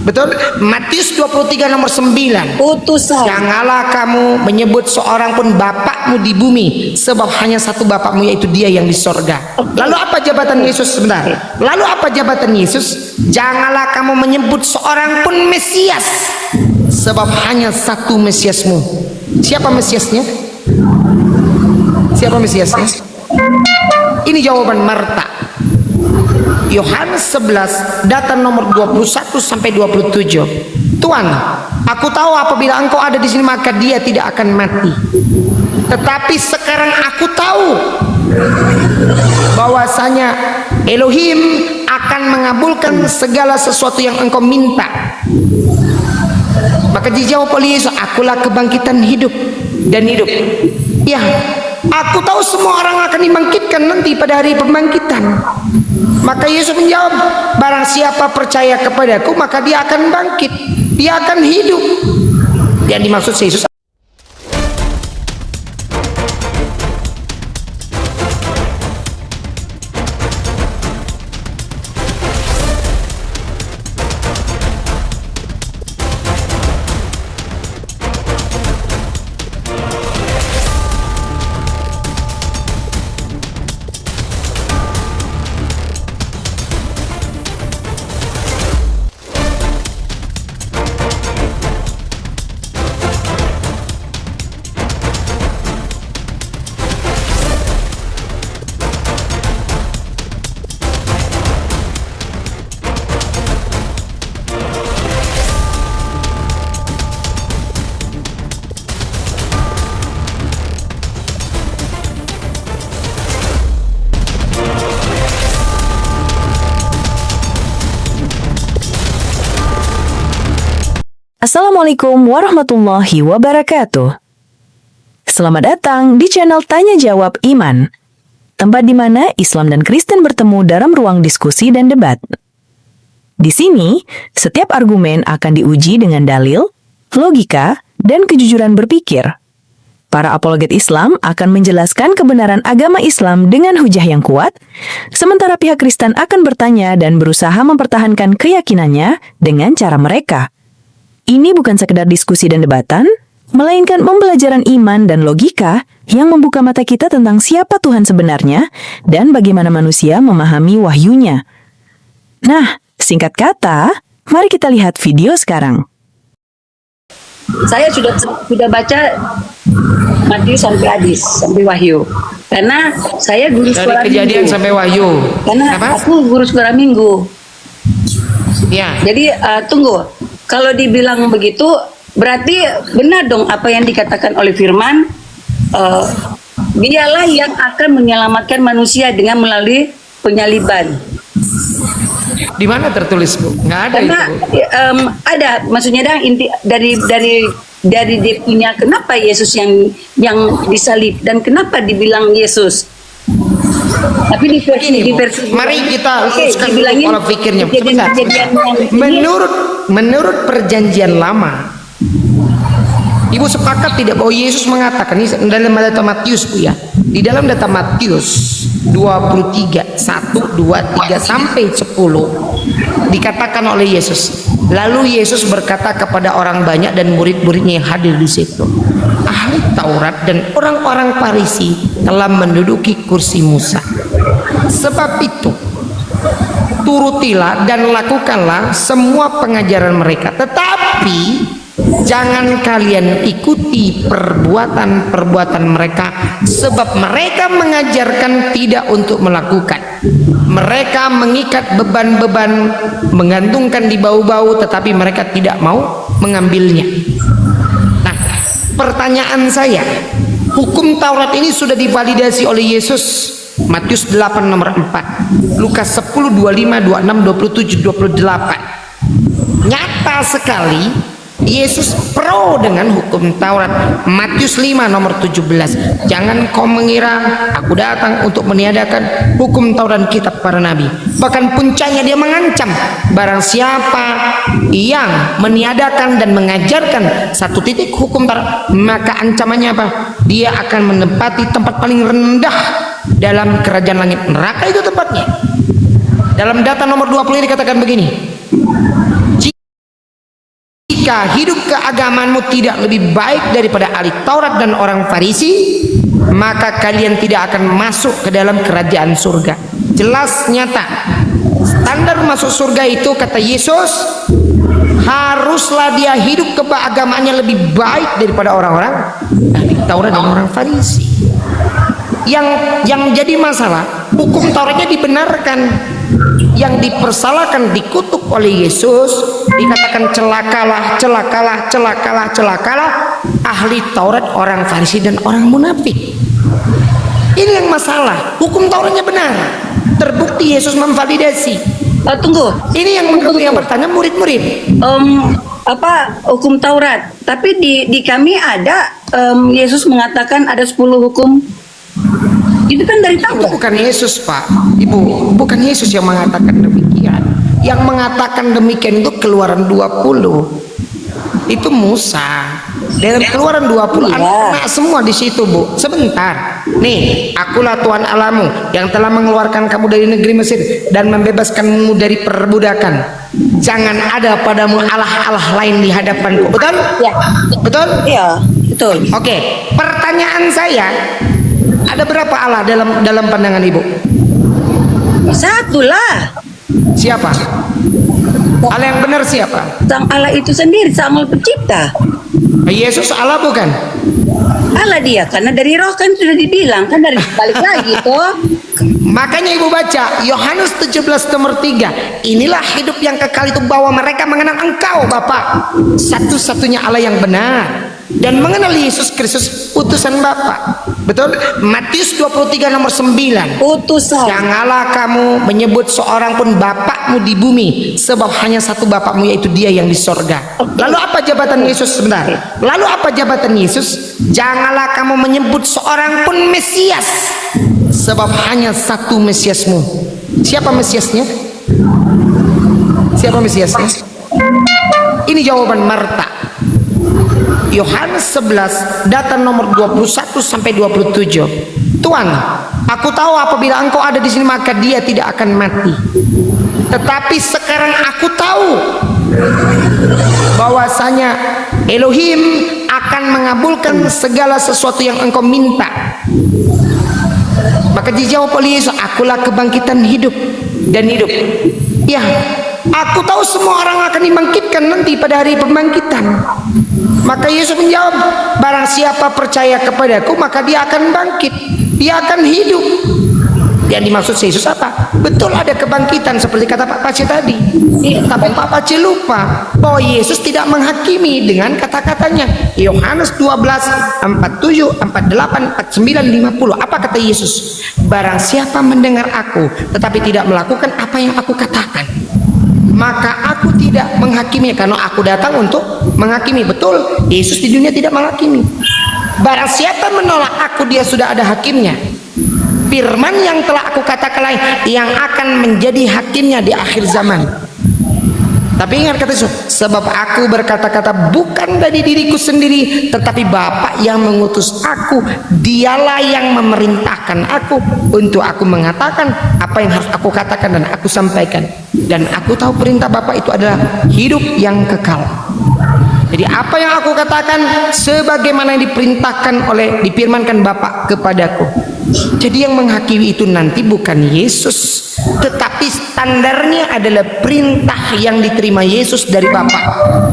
Betul? Matius 23 nomor 9. Utusan. Janganlah kamu menyebut seorang pun bapakmu di bumi, sebab hanya satu bapakmu, yaitu Dia yang di sorga. Lalu apa jabatan Yesus? Sebentar. Lalu apa jabatan Yesus? Janganlah kamu menyebut seorang pun Mesias, sebab hanya satu Mesiasmu. Siapa Mesiasnya? Siapa Mesiasnya? Ini jawaban Marta. Yohanes 11 data nomor 21 sampai 27. Tuhan, aku tahu apabila Engkau ada di sini maka dia tidak akan mati. Tetapi sekarang aku tahu bahwasanya Elohim akan mengabulkan segala sesuatu yang Engkau minta. Maka dijawab oleh Yesus, akulah kebangkitan hidup dan hidup. Ya, aku tahu semua orang akan dibangkitkan nanti pada hari pembangkitan. Maka Yesus menjawab, barang siapa percaya kepadaku maka dia akan bangkit, dia akan hidup. Yang dimaksud Yesus, Assalamualaikum warahmatullahi wabarakatuh. Selamat datang di channel Tanya Jawab Iman, tempat di mana Islam dan Kristen bertemu dalam ruang diskusi dan debat. Di sini, setiap argumen akan diuji dengan dalil, logika, dan kejujuran berpikir. Para apologet Islam akan menjelaskan kebenaran agama Islam dengan hujah yang kuat, sementara pihak Kristen akan bertanya dan berusaha mempertahankan keyakinannya dengan cara mereka. Ini bukan sekedar diskusi dan debatan, melainkan pembelajaran iman dan logika yang membuka mata kita tentang siapa Tuhan sebenarnya dan bagaimana manusia memahami wahyunya. Nah, singkat kata, mari kita lihat video sekarang. Saya sudah baca Matius sampai Hadis, sampai Wahyu. Karena saya guru dari sekolah Kejadian minggu. sampai Wahyu. Karena Apa? aku guru sekolah minggu. Ya. Jadi tunggu, kalau dibilang begitu berarti benar dong apa yang dikatakan oleh Firman. Dialah yang akan menyelamatkan manusia dengan melalui penyaliban. Di mana tertulis, Bu? Nggak ada Karena itu, Bu. ada, maksudnya dah inti dari dia punya kenapa Yesus yang disalib dan kenapa dibilang Yesus. Tapi di versi, Ini, di Bu. versi Mari kita luruskan dulu dibilangin pola pikirnya. Sebentar. kejadian yang Menurut perjanjian lama, Ibu sepakat tidak bahwa Yesus mengatakan ini dalam data Matius, Bu, ya. Di dalam data Matius 23 1 2 3 sampai 10 dikatakan oleh Yesus. Lalu Yesus berkata kepada orang banyak dan murid-muridnya yang hadir di situ, ahli Taurat dan orang-orang Farisi telah menduduki kursi Musa. Sebab itu, turutilah dan lakukanlah semua pengajaran mereka. Tetapi jangan kalian ikuti perbuatan-perbuatan mereka, sebab mereka mengajarkan tidak untuk melakukan. Mereka mengikat beban-beban, menggantungkan di bau-bau, tetapi mereka tidak mau mengambilnya. Nah, pertanyaan saya, hukum Taurat ini sudah divalidasi oleh Yesus. Matius 8 nomor 4, Lukas 10 25 26 27 28. Nyata sekali Yesus pro dengan hukum Taurat. Matius 5 nomor 17, jangan kau mengira aku datang untuk meniadakan hukum Taurat dan kitab para nabi. Bahkan puncaknya dia mengancam, barang siapa yang meniadakan dan mengajarkan satu titik hukum Taurat, maka ancamannya apa? Dia akan menempati tempat paling rendah dalam kerajaan langit. Neraka itu tempatnya. Dalam data nomor 20 ini dikatakan begini, jika hidup keagamanmu tidak lebih baik daripada ahli Taurat dan orang Farisi, maka kalian tidak akan masuk ke dalam kerajaan surga. Jelas nyata. Standar masuk surga itu kata Yesus, haruslah dia hidup keagamaannya lebih baik daripada orang-orang ahli Taurat dan orang Farisi. Yang jadi masalah, hukum Tauratnya dibenarkan, yang dipersalahkan, dikutuk oleh Yesus, dikatakan celakalah, celakalah, celakalah, celakalah ahli Taurat, orang Farisi dan orang munafik. Ini yang masalah. Hukum Tauratnya benar, terbukti Yesus memvalidasi. Tunggu. Ini yang bertanya murid-murid. Apa hukum Taurat? Tapi di kami ada Yesus mengatakan ada 10 hukum. Itu kan dari Itu Taurat. bukan Yesus, Pak, Ibu. Bukan Yesus yang mengatakan demikian. Yang mengatakan demikian itu Keluaran 20. Itu Musa. Dalam Keluaran 20 Iya. anak-anak semua di situ, Bu. Sebentar. Nih, akulah Tuhan Allahmu yang telah mengeluarkan kamu dari negeri Mesir dan membebaskanmu dari perbudakan. Jangan ada padamu Allah-Allah lain di hadapanku. Betul? Ya. Betul? Iya, betul. Oke, pertanyaan saya, ada berapa Allah dalam pandangan Ibu? Satulah. Siapa? Allah yang benar siapa? Sang Allah itu sendiri, sang Allah pencipta. Yesus Allah bukan? Allah dia, karena dari roh kan sudah dibilang, kan dari balik lagi toh. Makanya Ibu baca Yohanes 17 nomor 3. Inilah hidup yang kekal itu, bahwa mereka mengenal Engkau Bapa, satu-satunya Allah yang benar, dan mengenal Yesus Kristus utusan Bapa. Betul? Matius 23 nomor 9. Utusan. Janganlah kamu menyebut seorang pun bapakmu di bumi, sebab hanya satu bapakmu, yaitu dia yang di sorga. Lalu apa jabatan Yesus? Sebentar. Lalu apa jabatan Yesus? Janganlah kamu menyebut seorang pun Mesias, sebab hanya satu Mesiasmu. Siapa Mesiasnya? Siapa Mesiasnya? Ini jawaban Marta. Yohanes 11 data nomor 21 sampai 27. Tuhan, aku tahu apabila Engkau ada di sini maka dia tidak akan mati. Tetapi sekarang aku tahu bahwasanya Elohim akan mengabulkan segala sesuatu yang Engkau minta. Maka dijawab oleh Yesus, akulah kebangkitan hidup dan hidup. Ya, aku tahu semua orang akan dibangkitkan nanti pada hari pembangkitan. Maka Yesus menjawab, barang siapa percaya kepadaku maka dia akan bangkit, dia akan hidup. Yang dimaksud Yesus apa? Betul ada kebangkitan seperti kata Pak Paci tadi. Tapi Pak Paci lupa bahwa Yesus tidak menghakimi dengan kata-katanya. Yohanes 12, 47, 48, 49, 50. Apa kata Yesus? Barang siapa mendengar aku tetapi tidak melakukan apa yang aku katakan, maka aku tidak menghakimi, karena aku datang untuk menghakimi. Betul, Yesus di dunia tidak menghakimi. Barang siapa menolak aku, dia sudah ada hakimnya. Firman yang telah aku katakan yang akan menjadi hakimnya di akhir zaman. Tapi ingat kata Yesus, sebab aku berkata-kata bukan dari diriku sendiri, tetapi Bapa yang mengutus aku, dialah yang memerintahkan aku untuk aku mengatakan apa yang harus aku katakan dan aku sampaikan. Dan aku tahu perintah Bapa itu adalah hidup yang kekal. Jadi apa yang aku katakan sebagaimana yang difirmankan Bapa kepadaku. Jadi yang menghakimi itu nanti bukan Yesus, tetapi standarnya adalah perintah yang diterima Yesus dari Bapa.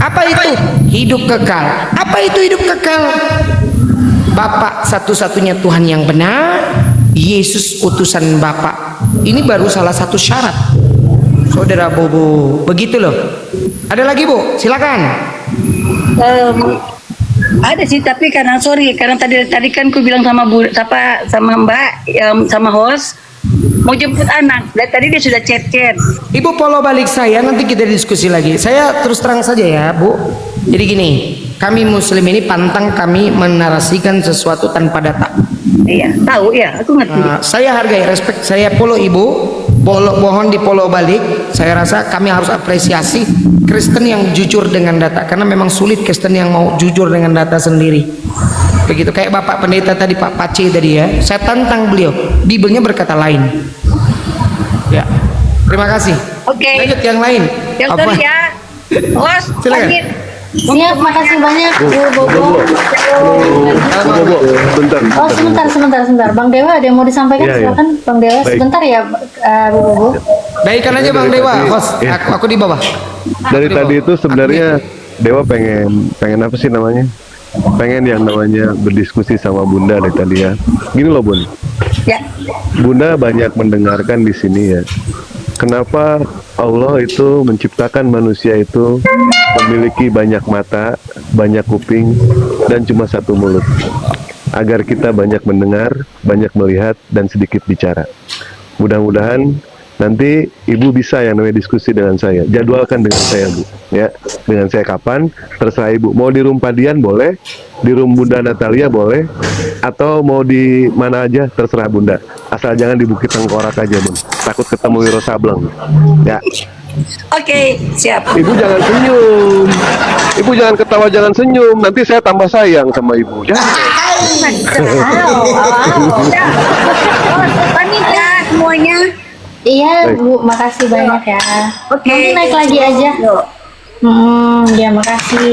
Apa itu? Hidup kekal. Apa itu hidup kekal? Bapa satu-satunya Tuhan yang benar, Yesus utusan Bapa. Ini baru salah satu syarat, Saudara Bobo. Begitu loh. Ada lagi Bu? Silakan. Ada sih, tapi karena tadi kan ku bilang sama sama Mbak, sama host mau jemput anak. Dan tadi dia sudah chat. Ibu follow balik saya, nanti kita diskusi lagi. Saya terus terang saja ya Bu. Jadi gini, kami Muslim ini pantang kami menarasikan sesuatu tanpa data. Iya, tahu ya, aku ngerti. Saya hargai, respect, saya follow Ibu. Mohon di follow balik. Saya rasa kami harus apresiasi Kristen yang jujur dengan data, karena memang sulit Kristen yang mau jujur dengan data sendiri. Begitu kayak Bapak Pendeta tadi, Pak Pace tadi ya, saya tantang beliau, Bibelnya berkata lain. Ya, terima kasih. Oke. Lanjut yang lain. Yang Apa? tadi ya, host, Silakan. pamit. Siap, makasih banyak Bu Bobo. Bentar. Oh sebentar. Bang Dewa ada yang mau disampaikan, Iya, iya. silakan Bang Dewa. Baik. Sebentar ya Bu Bobo. Baikkan aja Bang Dewa, host. Ya. Aku di bawah. Dari tadi itu sebenarnya Dewa pengen apa sih namanya? Pengen yang namanya berdiskusi sama Bunda dari tadi ya. Gini loh Bun, Ya. Bunda banyak mendengarkan di sini ya. Kenapa Allah itu menciptakan manusia itu memiliki banyak mata, banyak kuping, dan cuma satu mulut? Agar kita banyak mendengar, banyak melihat, dan sedikit bicara. Mudah-mudahan nanti Ibu bisa yang namanya diskusi dengan saya. Jadwalkan dengan saya Bu, ya. Dengan saya kapan? Terserah Ibu. Mau di Room Padian boleh, di Room Bunda Natalia boleh, atau mau di mana aja terserah Bunda. Asal jangan di Bukit Tengkorak aja Bun. Takut ketemu Wiro Sableng. Ya. Oke, siap. Ibu jangan senyum. Ibu jangan ketawa, jangan senyum. Nanti saya tambah sayang sama Ibu. Jangan. Ya. Pamit ya semuanya. Iya Baik. Bu, makasih banyak ya. Oke. Nanti naik lagi aja. Yuk. Ya makasih.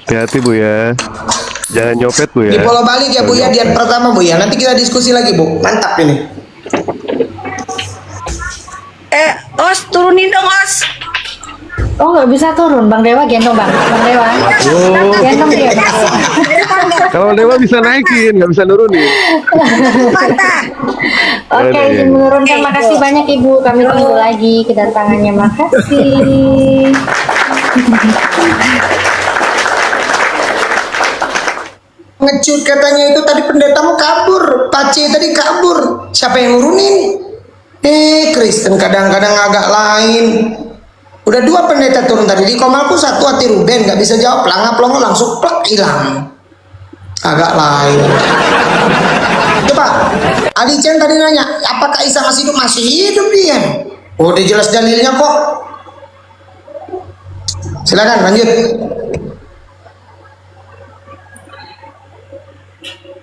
Hati-hati Bu ya. Jangan nyopet Bu Di ya. Pulau Bali ya Bu ya, Dian pertama Bu ya. Nanti kita diskusi lagi Bu. Mantap ini. Os turunin dong Os. Oh nggak bisa turun, Bang Dewa gendong Bang Dewa. Oh. Gendong dia. Kalau Dewa bisa naikin, nggak bisa nurunin. Oke, Iya. izin menurunkan. Makasih banyak Ibu. Kami tunggu lagi kedatangannya. Makasih. Ngecut katanya itu tadi pendetamu kabur. Pace tadi kabur. Siapa yang nurunin? Kristen kadang-kadang agak lain. Udah 2 pendeta turun tadi. Di Komalku 1 hati Ruben. Gak bisa jawab. Pelangap-pelongo langsung plak hilang. Agak lain. Coba. Adi Chen tadi nanya. Apakah Isa masih hidup? Masih hidup dia. Udah jelas dalilnya kok. Silakan lanjut.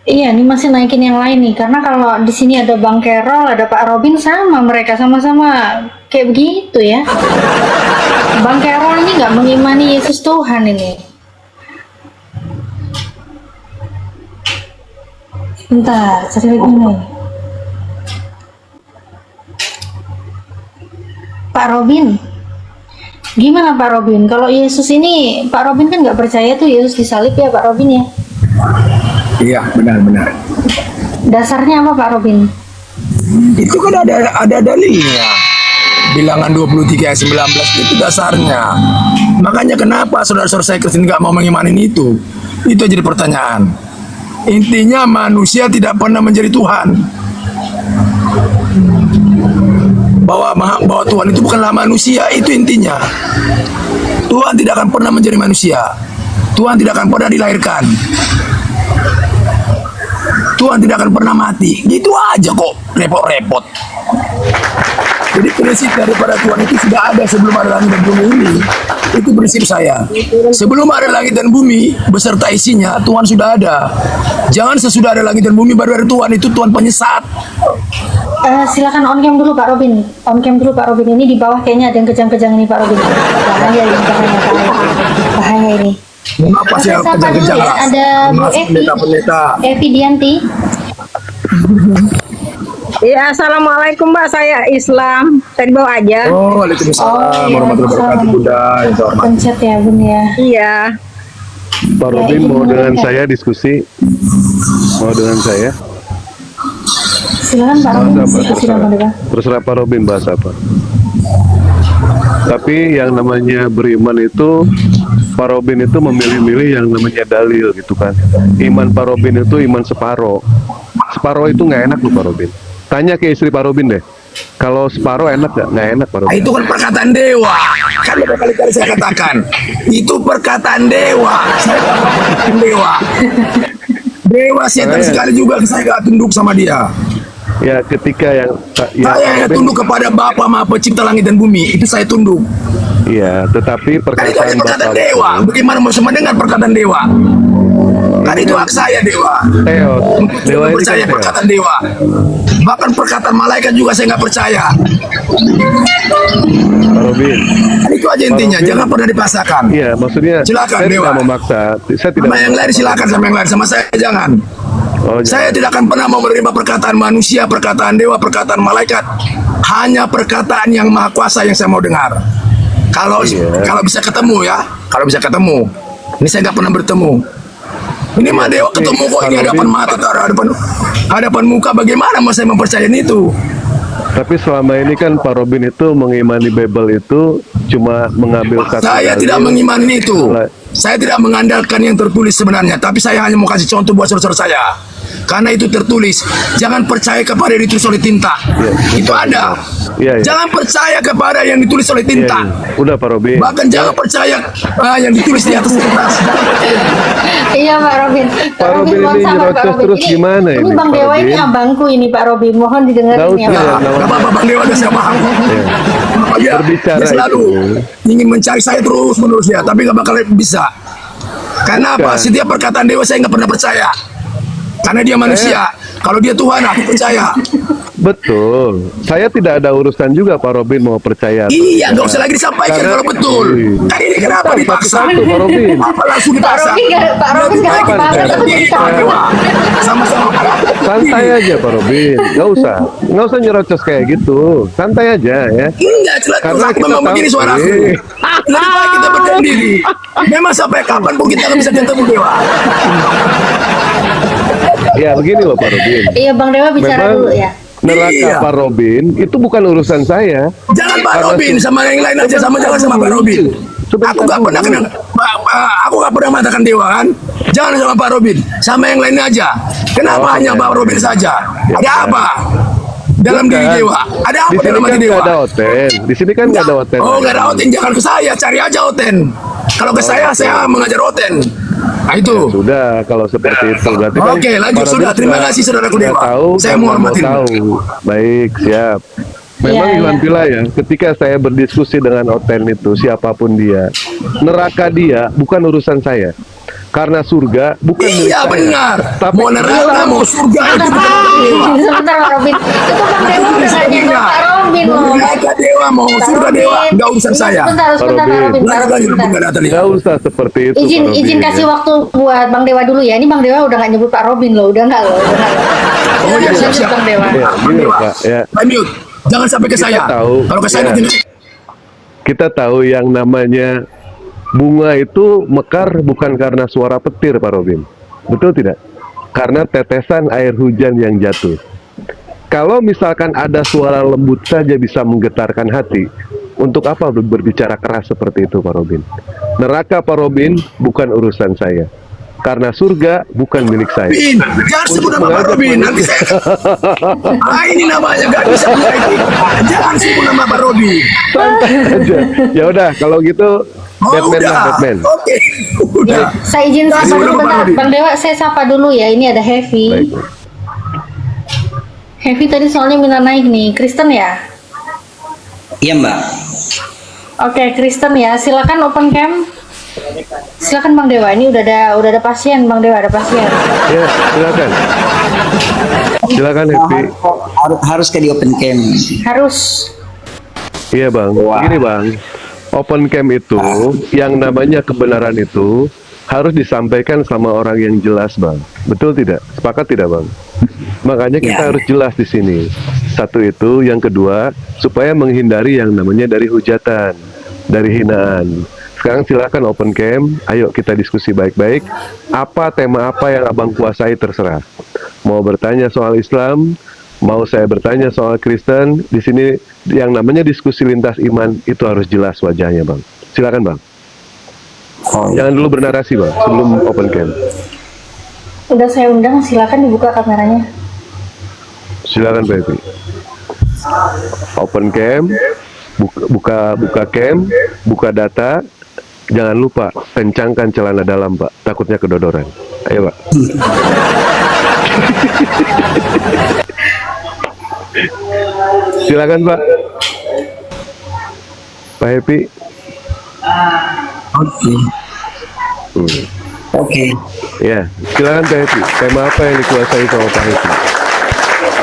Iya, ini masih naikin yang lain nih. Karena kalau di sini ada Bang Kerol, ada Pak Robin, sama mereka sama-sama kayak begitu ya. Bang Kerol ini nggak mengimani Yesus Tuhan ini. Bentar, cari lagi nih. Pak Robin, gimana Pak Robin? Kalau Yesus ini, Pak Robin kan nggak percaya tuh Yesus disalib ya Pak Robin ya. Iya, benar-benar. Dasarnya apa Pak Robin? Itu kan ada dalilnya. Bilangan 23 ayat 19 itu dasarnya. Makanya kenapa saudara-saudara saya Kristen nggak mau mengimanin itu? Itu jadi pertanyaan. Intinya manusia tidak pernah menjadi Tuhan. Bahwa Tuhan itu bukanlah manusia, itu intinya. Tuhan tidak akan pernah menjadi manusia. Tuhan tidak akan pernah dilahirkan. Tuhan tidak akan pernah mati. Gitu aja kok, repot-repot. Jadi prinsip daripada Tuhan itu sudah ada sebelum ada langit dan bumi ini. Itu prinsip saya. Sebelum ada langit dan bumi beserta isinya, Tuhan sudah ada. Jangan sesudah ada langit dan bumi baru ada Tuhan, itu Tuhan penyesat. Silakan on cam dulu Pak Robin. On cam dulu Pak Robin. Ini di bawah kayaknya ada yang kejang-kejang ini Pak Robin. Bahaya ini, bahaya ini. Mengapa sih Siapa dulu kerja-kerja? ya? Ada Bu Evi. Pendeta-pendeta. Evi Dianti. Ya, assalamualaikum Mbak, saya Islam. Saya dibawa aja. Oh, waalaikumsalam warahmatullahi wabarakatuh. Bunda, yang saya hormati. Pencet ya Bun ya. Iya. Pak Robin ini mau dengan mereka. saya diskusi? Mau dengan saya? Silakan Pak Robin. Bahas apa? Silakan Terserah. Pak. Terserah Pak Robin bahas apa. Tapi yang namanya beriman itu, Pak Robin itu memilih-milih yang namanya dalil gitu kan. Iman Pak Robin itu iman separoh. Separoh itu nggak enak loh Pak Robin. Tanya ke istri Pak Robin deh. Kalau separoh enak nggak? Nggak enak Pak Ah, Robin. itu kan perkataan dewa. Kan berkali-kali saya katakan. Itu perkataan dewa. Saya tak perkataan dewa. Dewa setan sekali juga saya gak tunduk sama dia. Ya ketika yang Saya hanya tunduk kepada Bapa Maha Pencipta langit dan bumi. Itu saya tunduk. Iya, tetapi Kan itu hanya perkataan perkataan Bapak dewa. Bagaimana mau mendengar perkataan dewa? Kan itu hak saya dewa. Teos, dewa ini Percaya kan teos. perkataan dewa. Bahkan perkataan malaikat juga saya nggak percaya. Robin. Itu aja intinya, Robin. jangan pernah dipaksakan. Iya, maksudnya Silakan, saya Dewa. tidak memaksa. Saya tidak Sama yang lain memaksa. silakan, sama yang lain, sama saya jangan. Oh, Saya jangan. tidak akan pernah mau menerima perkataan manusia, perkataan dewa, perkataan malaikat. Hanya perkataan yang maha kuasa yang saya mau dengar. Kalau Iya. kalau bisa ketemu ya, kalau bisa ketemu. Ini saya nggak pernah bertemu. Ini mah dewa ketemu kok, ini Pak hadapan Robin. mata, hadapan muka. Bagaimana mau saya mempercayai itu? Tapi selama ini kan Pak Robin itu mengimani Bible itu cuma mengambil satu Saya dalil. tidak mengimani itu. Mulai- Saya tidak mengandalkan yang tertulis sebenarnya, tapi saya hanya mau kasih contoh buat saudara saya. Karena itu tertulis, jangan percaya kepada yang ditulis oleh tinta. Iya. Itu ada. Iya, iya. Jangan percaya kepada yang ditulis oleh Iya, tinta. iya. Udah Pak Robin. Bahkan jangan percaya yang ditulis di atas kertas. Iya Pak Robin. Pak Robin mohon ini sabar, Pak nyerocos Robin. terus gimana Ini ini, Bang Pak Dewa ini Robin? abangku ini Pak Robin. Mohon didengarin Nggak ya usah, Pak. nggak Gak apa-apa Bang Dewa, saya paham. Iya. Dia, Berbicara dia selalu ingin mencari saya terus menerus ya, tapi gak bakal bisa. Karena apa? Bukan. Setiap perkataan dewa saya nggak pernah percaya. Karena dia manusia. Kalau dia Tuhan, aku percaya. Betul. Saya tidak ada urusan juga Pak Robin mau percaya. atau Iya, tidak. nggak usah lagi disampaikan Karena- kalau betul. Iya. Kan ini kenapa Bukan, dipaksa? satu-satu, Pak Robin. Apa langsung Pak dipaksa? Robin nggak Lebih baik dipaksa, kita tapi jadi dipaksa. dewa. Sama-sama. Santai aja Pak Robin, nggak usah nyerocos kayak gitu, santai aja ya. Enggak, jelas Karena aku kita memang tahu- begini suaraku. Iya. Lebih baik kita berdiam diri. Memang sampai kapan pun kita nggak bisa ketemu dewa. Ya begini loh Pak Robin. Iya Bang Dewa bicara dulu ya. Neraka Iya. Pak Robin itu bukan urusan saya. Jangan Pak Karena Robin, sama yang lain aja, sama jangan sama Pak Robin. Sebentar Aku nggak dulu. pernah kenal, aku nggak pernah mengatakan dewa kan. Jangan sama Pak Robin, sama yang lain aja. Kenapa Oh, hanya iya. Pak Robin saja? Ya, Ada apa? Dalam diri Bukan. dewa. Ada apa Di sini dalam kan hati nggak dewa? ada hotel. Di sini kan nggak ada hotel. Oh, nggak ada oten, jangan ke saya, cari aja oten. Kalau ke saya mengajar oten. Nah itu. Sudah kalau seperti itu berarti kan. Oke, lanjut, Pak Robin sudah. Terima kasih, saudaraku sudah Dewa. Tahu, Saya dan menghormati. mau tahu. Baik, siap. Memang Iya, Iwan iya. Pila ya, ketika saya berdiskusi dengan Oten itu siapapun dia, neraka dia bukan urusan saya. Karena surga bukan milik Iya saya. benar. Tapi Mau neraka, mau surga itu bukan dewa. Sebentar Pak Robin. Itu Bang Dewa udah nggak nyenggol Pak Robin loh. Neraka dewa, mau Pak surga Robin. dewa, nggak urusan saya. Sebentar, sebentar Pak Robin. Robin. Pak Lanjut, Robin, lanjut, sebentar. nggak ada tadi. Nggak usah seperti itu. Izin Pak izin Robin, kasih ya. waktu buat Bang Dewa dulu ya. Ini Bang Dewa udah nggak nyebut Pak Robin loh, udah nggak loh, udah nggak loh. Oh ya, Lanjut, siap-siap. Bang Dewa. Ya, Bang gini Dewa. Pak, ya. Pak Mute. Jangan sampai ke Kita saya. tahu, Kalau ke saya ya. nanti Kita tahu yang namanya bunga itu mekar bukan karena suara petir, Pak Robin. Betul tidak? Karena tetesan air hujan yang jatuh. Kalau misalkan ada suara lembut saja bisa menggetarkan hati, untuk apa berbicara keras seperti itu, Pak Robin? Neraka, Pak Robin, bukan urusan saya. Karena surga bukan milik saya. Robin, jangan sebut nama Pak Robin. Nanti saya. Ini namanya nggak bisa dinaiki. Jangan sebut nama Pak Robin. Santai aja. Ya udah, kalau gitu Oh, Batman udah. lah, Batman. Oke, udah. Saya izin Kasih sapa dulu dulu, Pak bentar. Robin. Bang Dewa, saya sapa dulu ya. Ini ada Heavy. Baik. Heavy tadi soalnya minta naik nih. Kristen ya? Iya Mbak. Oke, Kristen ya. Silakan open cam. Silakan Bang Dewa. Ini udah ada pasien, Bang Dewa ada pasien. Ya, silakan. Silakan Happy. Harus ke di open cam. Harus. Iya bang, gini bang, open cam itu yang namanya kebenaran itu harus disampaikan sama orang yang jelas bang, betul tidak? Sepakat tidak bang? Makanya kita Ya. harus jelas di sini. Satu itu, yang kedua supaya menghindari yang namanya dari hujatan, dari hinaan. Sekarang silakan open cam, ayo kita diskusi baik-baik. Apa tema apa yang abang kuasai terserah. Mau bertanya soal Islam, mau saya bertanya soal Kristen, di sini yang namanya diskusi lintas iman itu harus jelas wajahnya, Bang. Silakan, Bang. Jangan dulu bernarasi, Bang, sebelum open cam. Udah saya undang, silakan dibuka kameranya. Silakan, Baby. Open cam, buka cam, buka data. Jangan lupa kencangkan celana dalam, Pak. Takutnya kedodoran. Ayo, Pak. Silakan, Pak. Pak Happy. Oke. Oke. Ya, silakan Pak Happy. Tema apa yang dikuasai sama Pak Happy?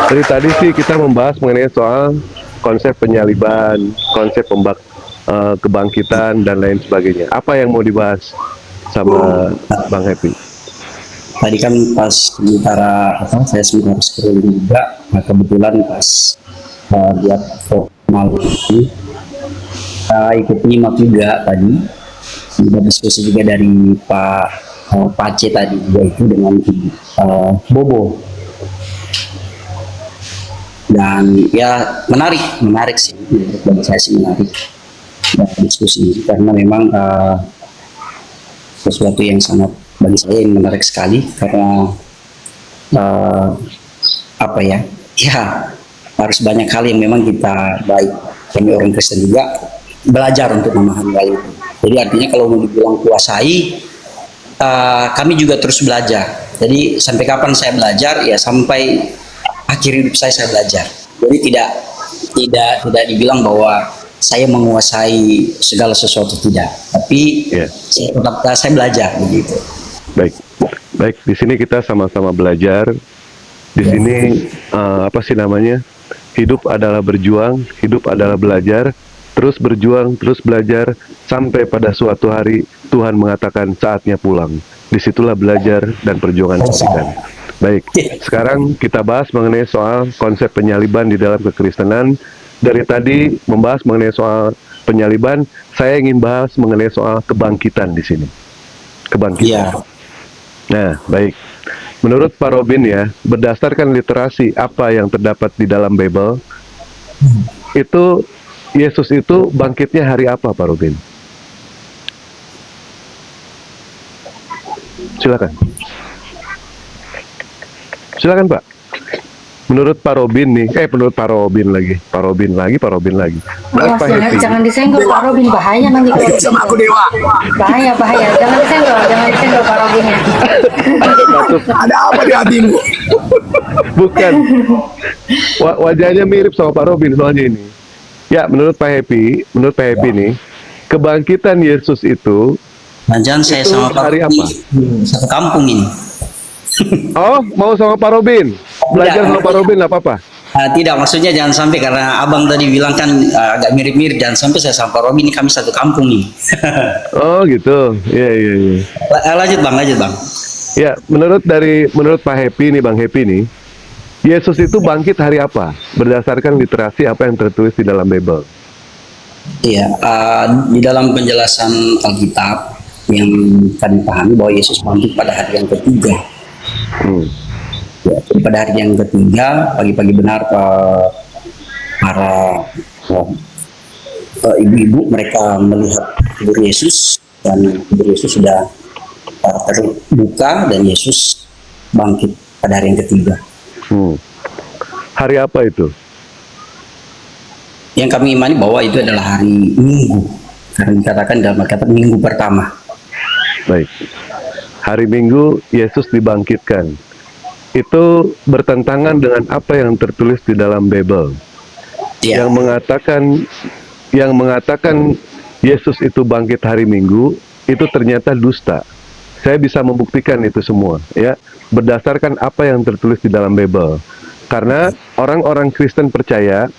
Dari tadi sih kita membahas mengenai soal konsep penyaliban, konsep kebangkitan dan lain sebagainya. Apa yang mau dibahas sama Bang Happy? Tadi kan pas sementara saya sebentar scrolling juga, nah kebetulan pas lihat formal ini, ikut nyimak juga tadi, sudah diskusi juga dari Pak Aceh tadi juga itu dengan Bobo, dan ya menarik sih, bagi saya sih menarik diskusi ini, karena memang sesuatu yang sangat bagi saya yang menarik sekali, karena apa ya harus banyak hal yang memang kita, baik kami orang Kristen juga, belajar untuk memahami hal itu. Jadi artinya kalau mau dibilang kuasai, kami juga terus belajar. Jadi sampai kapan saya belajar, ya sampai akhir hidup saya belajar. Jadi tidak dibilang bahwa saya menguasai segala sesuatu, tidak, tapi saya belajar begitu. Baik, di sini kita sama-sama belajar. Di sini apa sih namanya? Hidup adalah berjuang, hidup adalah belajar, terus berjuang, terus belajar, sampai pada suatu hari Tuhan mengatakan saatnya pulang. Disitulah belajar dan perjuangan kita. Baik, sekarang kita bahas mengenai soal konsep penyaliban di dalam kekristenan. Dari tadi membahas mengenai soal penyaliban, saya ingin bahas mengenai soal kebangkitan di sini. Kebangkitan. Nah, baik. Menurut Pak Robin ya, berdasarkan literasi apa yang terdapat di dalam Bible, itu Yesus itu bangkitnya hari apa, Pak Robin? Silakan. Silakan, Pak. Menurut Pak Robin nih, menurut Pak Robin lagi. Awas, jangan disenggol Pak Robin, bahaya nanti kalau Sama aku Dewa. bahaya, jangan disenggol Pak Robinnya. Ada apa di hatimu? Bukan. Wajahnya mirip sama Pak Robin soalnya ini. Ya, menurut Pak Happy nih, kebangkitan Yesus itu, Jangan saya itu sama Pak hari Robin, apa? satu kampung ini. Oh, mau sama Pak Robin? Belajar sama Pak Robin nggak apa-apa? Tidak, maksudnya jangan sampai, karena abang tadi bilang kan agak mirip-mirip, jangan sampai saya sama Pak Robin ini kami satu kampung nih. Oh gitu, iya. Lanjut bang. Ya, menurut Pak Happy nih, Bang Happy nih, Yesus itu bangkit hari apa? Berdasarkan literasi apa yang tertulis di dalam Bible. Iya, di dalam penjelasan Alkitab yang kami pahami bahwa Yesus bangkit pada hari yang ketiga. Ya, jadi pada hari yang ketiga, pagi-pagi benar para ibu-ibu mereka melihat kubur Yesus, dan kubur Yesus sudah terbuka dan Yesus bangkit pada hari yang ketiga. Hari apa itu? Yang kami imani bahwa itu adalah hari Minggu, karena dikatakan dalam Alkitab minggu pertama. Baik. Hari Minggu Yesus dibangkitkan. Itu bertentangan dengan apa yang tertulis di dalam Bible. Ya. Yang mengatakan Yesus itu bangkit hari Minggu, itu ternyata dusta. Saya bisa membuktikan itu semua, ya, berdasarkan apa yang tertulis di dalam Bible. Karena orang-orang Kristen percaya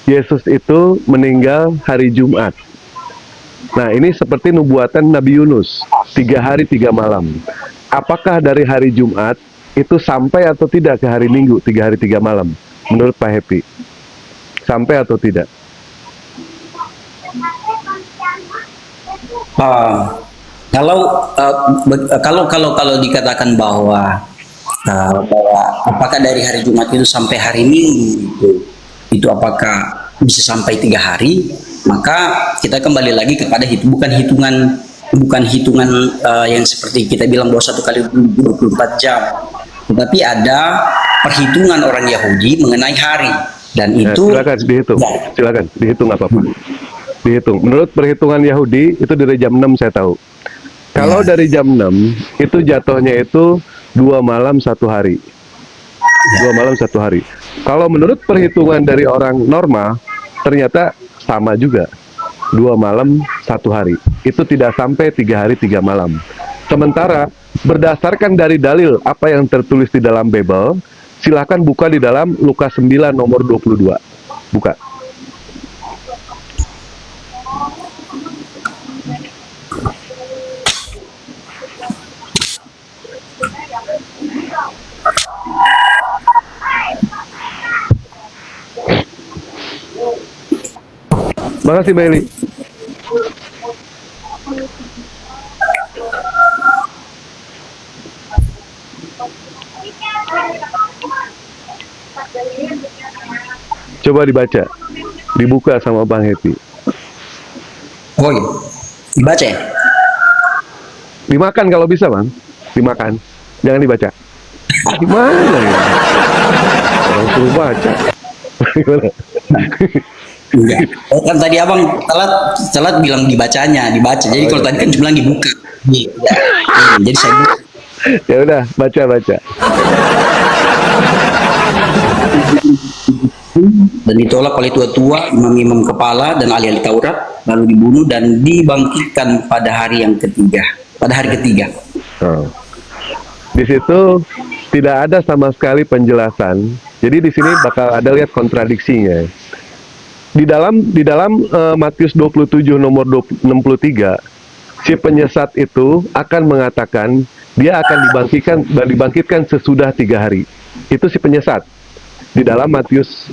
Yesus itu meninggal hari Jumat. Nah, ini seperti nubuatan Nabi Yunus, 3 hari 3 malam. Apakah dari hari Jumat itu sampai atau tidak ke hari Minggu, 3 hari 3 malam? Menurut Pak Happy, sampai atau tidak? Kalau dikatakan bahwa apakah dari hari Jumat itu sampai hari Minggu itu apakah bisa sampai 3 hari, maka kita kembali lagi kepada bukan hitungan yang seperti kita bilang bahwa 1 kali 24 jam, tetapi ada perhitungan orang Yahudi mengenai hari, dan itu silakan dihitung apa-apa. Dihitung. Menurut perhitungan Yahudi itu dari jam 6 saya tahu. Kalau dari jam 6 itu jatuhnya itu 2 malam 1 hari. 2 malam 1 hari. Kalau menurut perhitungan dari orang normal, ternyata sama juga. 2 malam 1 hari. Itu tidak sampai 3 hari 3 malam. Sementara berdasarkan dari dalil apa yang tertulis di dalam Bible, silahkan buka di dalam Lukas 9 nomor 22. Buka. Makasih Mbak Eli. Coba dibaca, dibuka sama Bang Happy. Oh iya. Dibaca ya? Dimakan kalau bisa Bang, dimakan. Jangan dibaca. Gimana ya? Orang suruh baca. Gimana? Enggak. Oh, kan tadi abang telat bilang dibacanya, dibaca. Jadi kalau tadi kan bilang dibuka. Iya. Jadi saya buka. Ya udah, baca. Dan ditolak oleh tua-tua, imam-imam kepala dan ahli-ahli Taurat, lalu dibunuh dan dibangkitkan pada hari yang ketiga. Pada hari ketiga. Oh. Di situ tidak ada sama sekali penjelasan. Jadi di sini bakal ada lihat kontradiksinya. Di dalam Matius 27 nomor 63, si penyesat itu akan mengatakan dia akan dibangkitkan sesudah 3 hari. Itu si penyesat. Di dalam Matius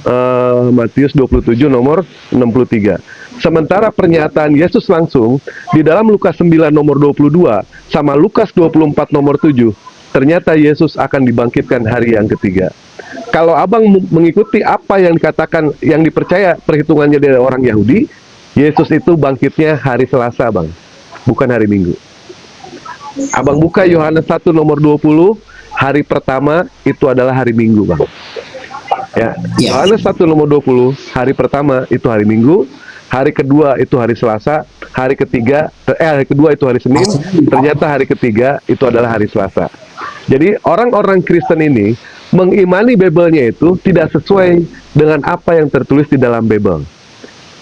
27 nomor 63. Sementara pernyataan Yesus langsung di dalam Lukas 9 nomor 22 sama Lukas 24 nomor 7, ternyata Yesus akan dibangkitkan hari yang ketiga. Kalau abang mengikuti apa yang dikatakan, yang dipercaya perhitungannya dari orang Yahudi, Yesus itu bangkitnya hari Selasa, Bang, bukan hari Minggu. Abang buka Yohanes 1 nomor 20, hari pertama itu adalah hari Minggu, Bang. Ya, Yohanes 1 nomor 20, hari pertama itu hari Minggu, hari kedua itu hari Selasa, hari kedua itu hari Senin, ternyata hari ketiga itu adalah hari Selasa. Jadi orang-orang Kristen ini mengimani Bible-nya itu tidak sesuai dengan apa yang tertulis di dalam Bible.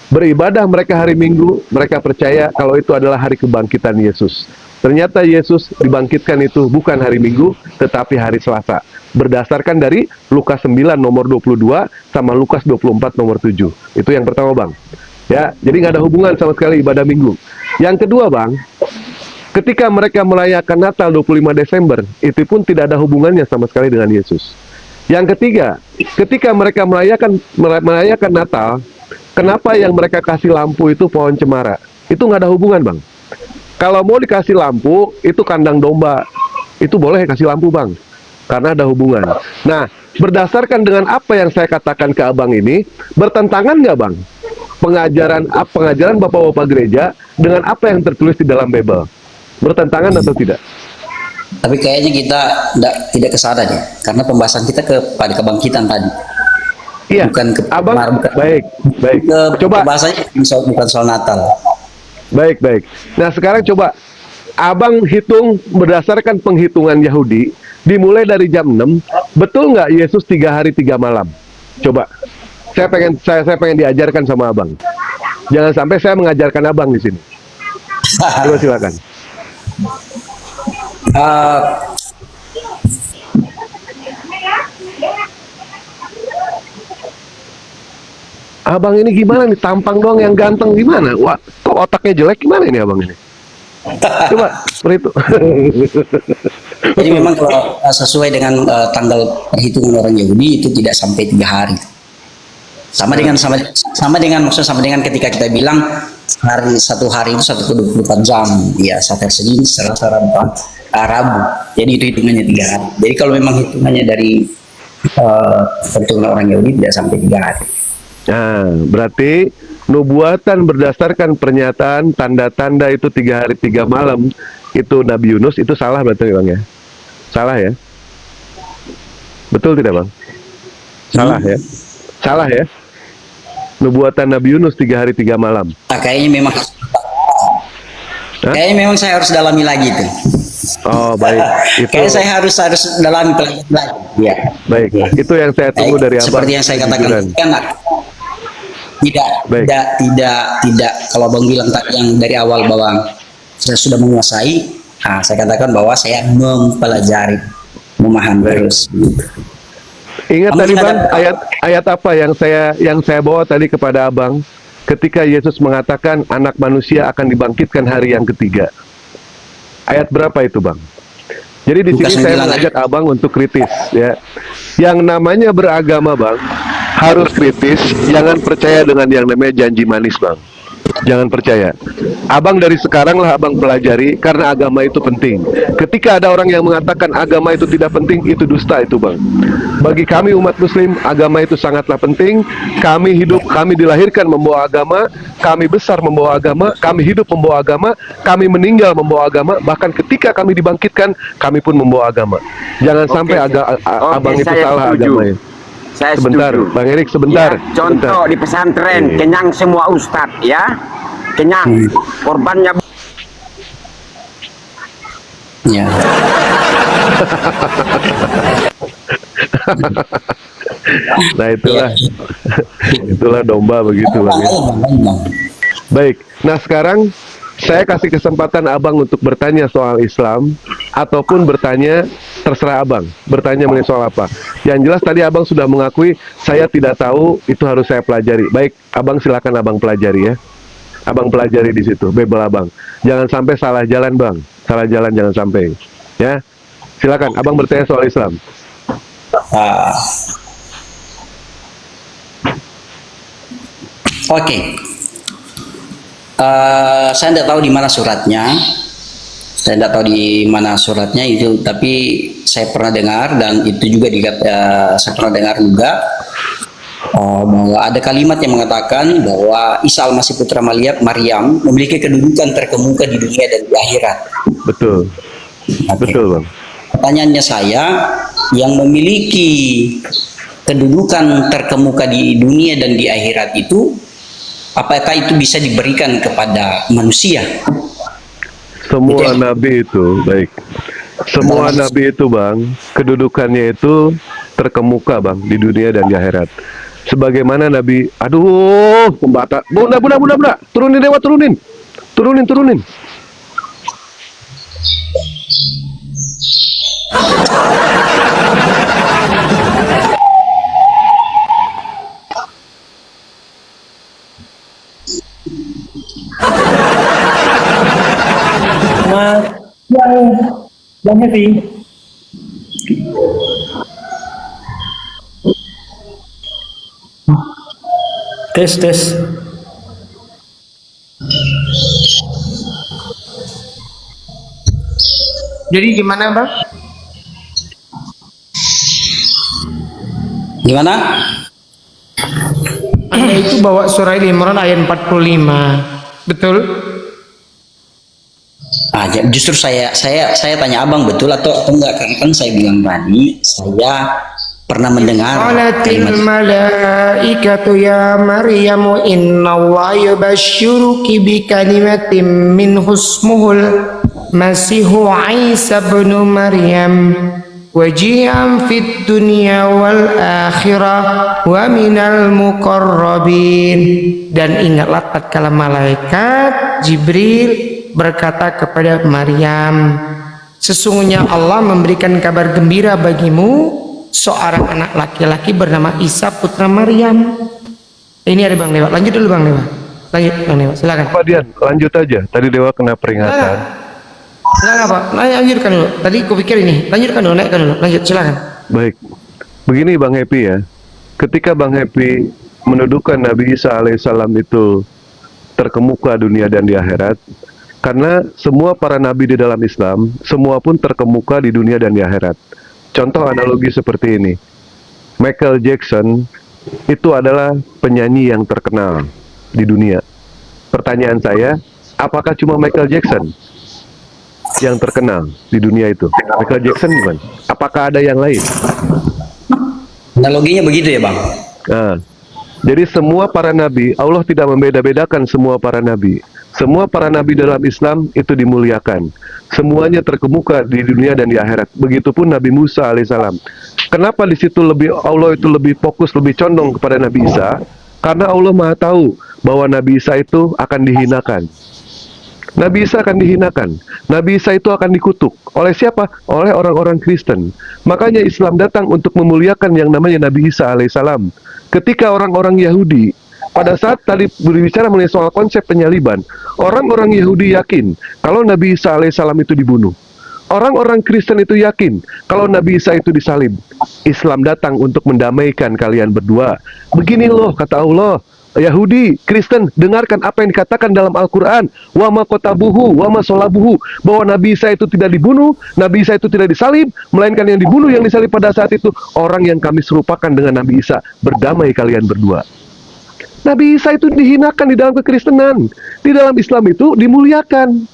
Beribadah mereka hari Minggu, mereka percaya kalau itu adalah hari kebangkitan Yesus. Ternyata Yesus dibangkitkan itu bukan hari Minggu, tetapi hari Selasa. Berdasarkan dari Lukas 9 nomor 22 sama Lukas 24 nomor 7. Itu yang pertama, Bang. Ya, jadi nggak ada hubungan sama sekali ibadah Minggu. Yang kedua, Bang, ketika mereka merayakan Natal 25 Desember, itu pun tidak ada hubungannya sama sekali dengan Yesus. Yang ketiga, ketika mereka merayakan Natal, kenapa yang mereka kasih lampu itu pohon cemara? Itu nggak ada hubungan, Bang. Kalau mau dikasih lampu, itu kandang domba. Itu boleh kasih lampu, Bang. Karena ada hubungan. Nah, berdasarkan dengan apa yang saya katakan ke abang ini, bertentangan nggak, Bang? Pengajaran bapak-bapak gereja dengan apa yang tertulis di dalam Bible. Bertentangan atau tidak? Tapi kayaknya kita tidak ke sana ya, karena pembahasan kita pada kebangkitan tadi. Iya. Bukan ke abang. Baik. Coba. Bahasanya bukan soal Natal. Baik. Nah sekarang coba abang hitung berdasarkan penghitungan Yahudi, dimulai dari jam 6. Betul nggak Yesus 3 hari 3 malam? Coba. Saya pengen diajarkan sama abang. Jangan sampai saya mengajarkan abang di sini. Coba silakan. Abang ini gimana nih? Tampang doang yang ganteng gimana? Wah, kok otaknya jelek gimana ini abang ini? Coba seperti itu. Jadi memang kalau sesuai dengan tanggal perhitungan orang Yahudi itu tidak sampai 3 hari. Sama dengan ketika kita bilang satu hari itu 1/24 jam, ya Sater Senin, Selasa, Rabu. Jadi itu hitungannya 3 hari. Jadi kalau memang hitungannya dari perhitungan orang Yahudi tidak sampai 3 hari. Nah, berarti nubuatan berdasarkan pernyataan tanda-tanda itu 3 hari 3 malam itu Nabi Yunus itu salah berarti Bang ya? Salah ya? Betul tidak Bang? Salah ya? Salah ya? Nubuatan Nabi Yunus 3 hari 3 malam. Kayaknya memang saya harus dalami lagi itu. Oh baik. Itu. Kayaknya saya harus dalami lagi. Ya. Baik. Ya. Itu yang saya tunggu dari abang. Seperti yang saya katakan kan. Tidak. Kalau abang bilang yang dari awal bahwa saya sudah menguasai, saya katakan bahwa saya mempelajari, memahami terus. Ingat tadi Bang, ayat apa yang saya bawa tadi kepada abang ketika Yesus mengatakan anak manusia akan dibangkitkan hari yang ketiga. Ayat berapa itu Bang? Jadi di sini saya mengajak abang untuk kritis ya. Yang namanya beragama Bang harus kritis, jangan percaya dengan yang namanya janji manis Bang. Jangan percaya. Abang dari sekarang lah abang pelajari, karena agama itu penting. Ketika ada orang yang mengatakan agama itu tidak penting, itu dusta itu bang. Bagi kami umat muslim, agama itu sangatlah penting. Kami hidup, kami dilahirkan membawa agama, kami besar membawa agama, kami hidup membawa agama, kami meninggal membawa agama, bahkan ketika kami dibangkitkan, kami pun membawa agama. Jangan sampai abang itu saya salah setuju. agamanya. Saya Sebentar, setuju. Bang Erik, sebentar. Ya, contoh Sebentar. di pesantren, Iya. kenyang semua ustadz ya. Kenyang. Korbannya Ya. Nah itulah domba begitu bang ya. Baik, nah sekarang saya kasih kesempatan abang untuk bertanya soal Islam ataupun bertanya, terserah abang, bertanya mengenai soal apa. Yang jelas tadi abang sudah mengakui saya tidak tahu, itu harus saya pelajari. Baik, abang silakan abang pelajari ya. Abang pelajari di situ, bebel abang. Jangan sampai salah jalan bang, salah jalan jangan sampai. Ya, silakan abang bertanya soal Islam. Ah. Oke. Saya tidak tahu di mana suratnya. Saya tidak tahu di mana suratnya itu, tapi saya pernah dengar dan itu juga saya pernah dengar juga bahwa ada kalimat yang mengatakan bahwa Isa Al-Masih putra Maryam memiliki kedudukan terkemuka di dunia dan di akhirat. Betul, Oke. betul bang. Pertanyaannya saya, yang memiliki kedudukan terkemuka di dunia dan di akhirat itu, apakah itu bisa diberikan kepada manusia? Semua Itu- nabi itu baik. Semua nabi itu bang, kedudukannya itu terkemuka bang di dunia dan di akhirat. Sebagaimana nabi, aduh, pembata, bunda, turunin dewa, turunin. Bang Hefi. Tes. Jadi gimana bang? Gimana? Anda itu bawa surah Al-Imran ayat 45, betul? Justru saya tanya abang betul atau enggak, karena kan saya bilang tadi saya pernah mendengar Qalatil kalimat malaikatu ya Maryamu innallaha yubashshiruki bi kalimatin minhu ismuhul Masihu Isa bin Maryam wajihan fid dunya wal akhirah wa minal muqarrabin. Dan ingatlah tatkala malaikat Jibril berkata kepada Maryam, sesungguhnya Allah memberikan kabar gembira bagimu, seorang anak laki-laki bernama Isa putra Maryam. Ini ada Bang Dewa, lanjut dulu Bang Dewa. Lanjut Bang Dewa, silakan. Apa Dian? Lanjut aja. Tadi dewa kena peringatan. Silakan Pak, lanjutkan dulu. Tadi kupikir ini, lanjutkan dulu, naikkan dulu, lanjut silakan. Baik, begini Bang Happy ya. Ketika Bang Happy menuduhkan Nabi Isa alaihissalam itu terkemuka dunia dan di akhirat, karena semua para nabi di dalam Islam, semua pun terkemuka di dunia dan di akhirat. Contoh analogi seperti ini. Michael Jackson itu adalah penyanyi yang terkenal di dunia. Pertanyaan saya, apakah cuma Michael Jackson yang terkenal di dunia itu? Michael Jackson bukan? Apakah ada yang lain? analoginya begitu ya bang? Nah, jadi semua para nabi, Allah tidak membeda-bedakan semua para nabi. Semua para nabi dalam Islam itu dimuliakan. Semuanya terkemuka di dunia dan di akhirat. Begitupun Nabi Musa alaihissalam. Kenapa di situ Allah itu lebih fokus, lebih condong kepada Nabi Isa? Karena Allah Maha tahu bahwa Nabi Isa itu akan dihinakan. Nabi Isa akan dihinakan. Nabi Isa itu akan dikutuk. Oleh siapa? Oleh orang-orang Kristen. Makanya Islam datang untuk memuliakan yang namanya Nabi Isa alaihissalam. Ketika orang-orang Yahudi, pada saat tadi berbicara mengenai soal konsep penyaliban, orang-orang Yahudi yakin kalau Nabi Isa alaihissalam itu dibunuh. Orang-orang Kristen itu yakin kalau Nabi Isa itu disalib. Islam datang untuk mendamaikan kalian berdua. Begini loh kata Allah, Yahudi, Kristen, dengarkan apa yang dikatakan dalam Al-Quran. Wa ma qatabuhu, wa ma solabuhu. Bahwa Nabi Isa itu tidak dibunuh, Nabi Isa itu tidak disalib, melainkan yang dibunuh, yang disalib pada saat itu orang yang kami serupakan dengan Nabi Isa. Berdamai kalian berdua. Nabi Isa itu dihinakan di dalam kekristenan. Di dalam Islam itu dimuliakan.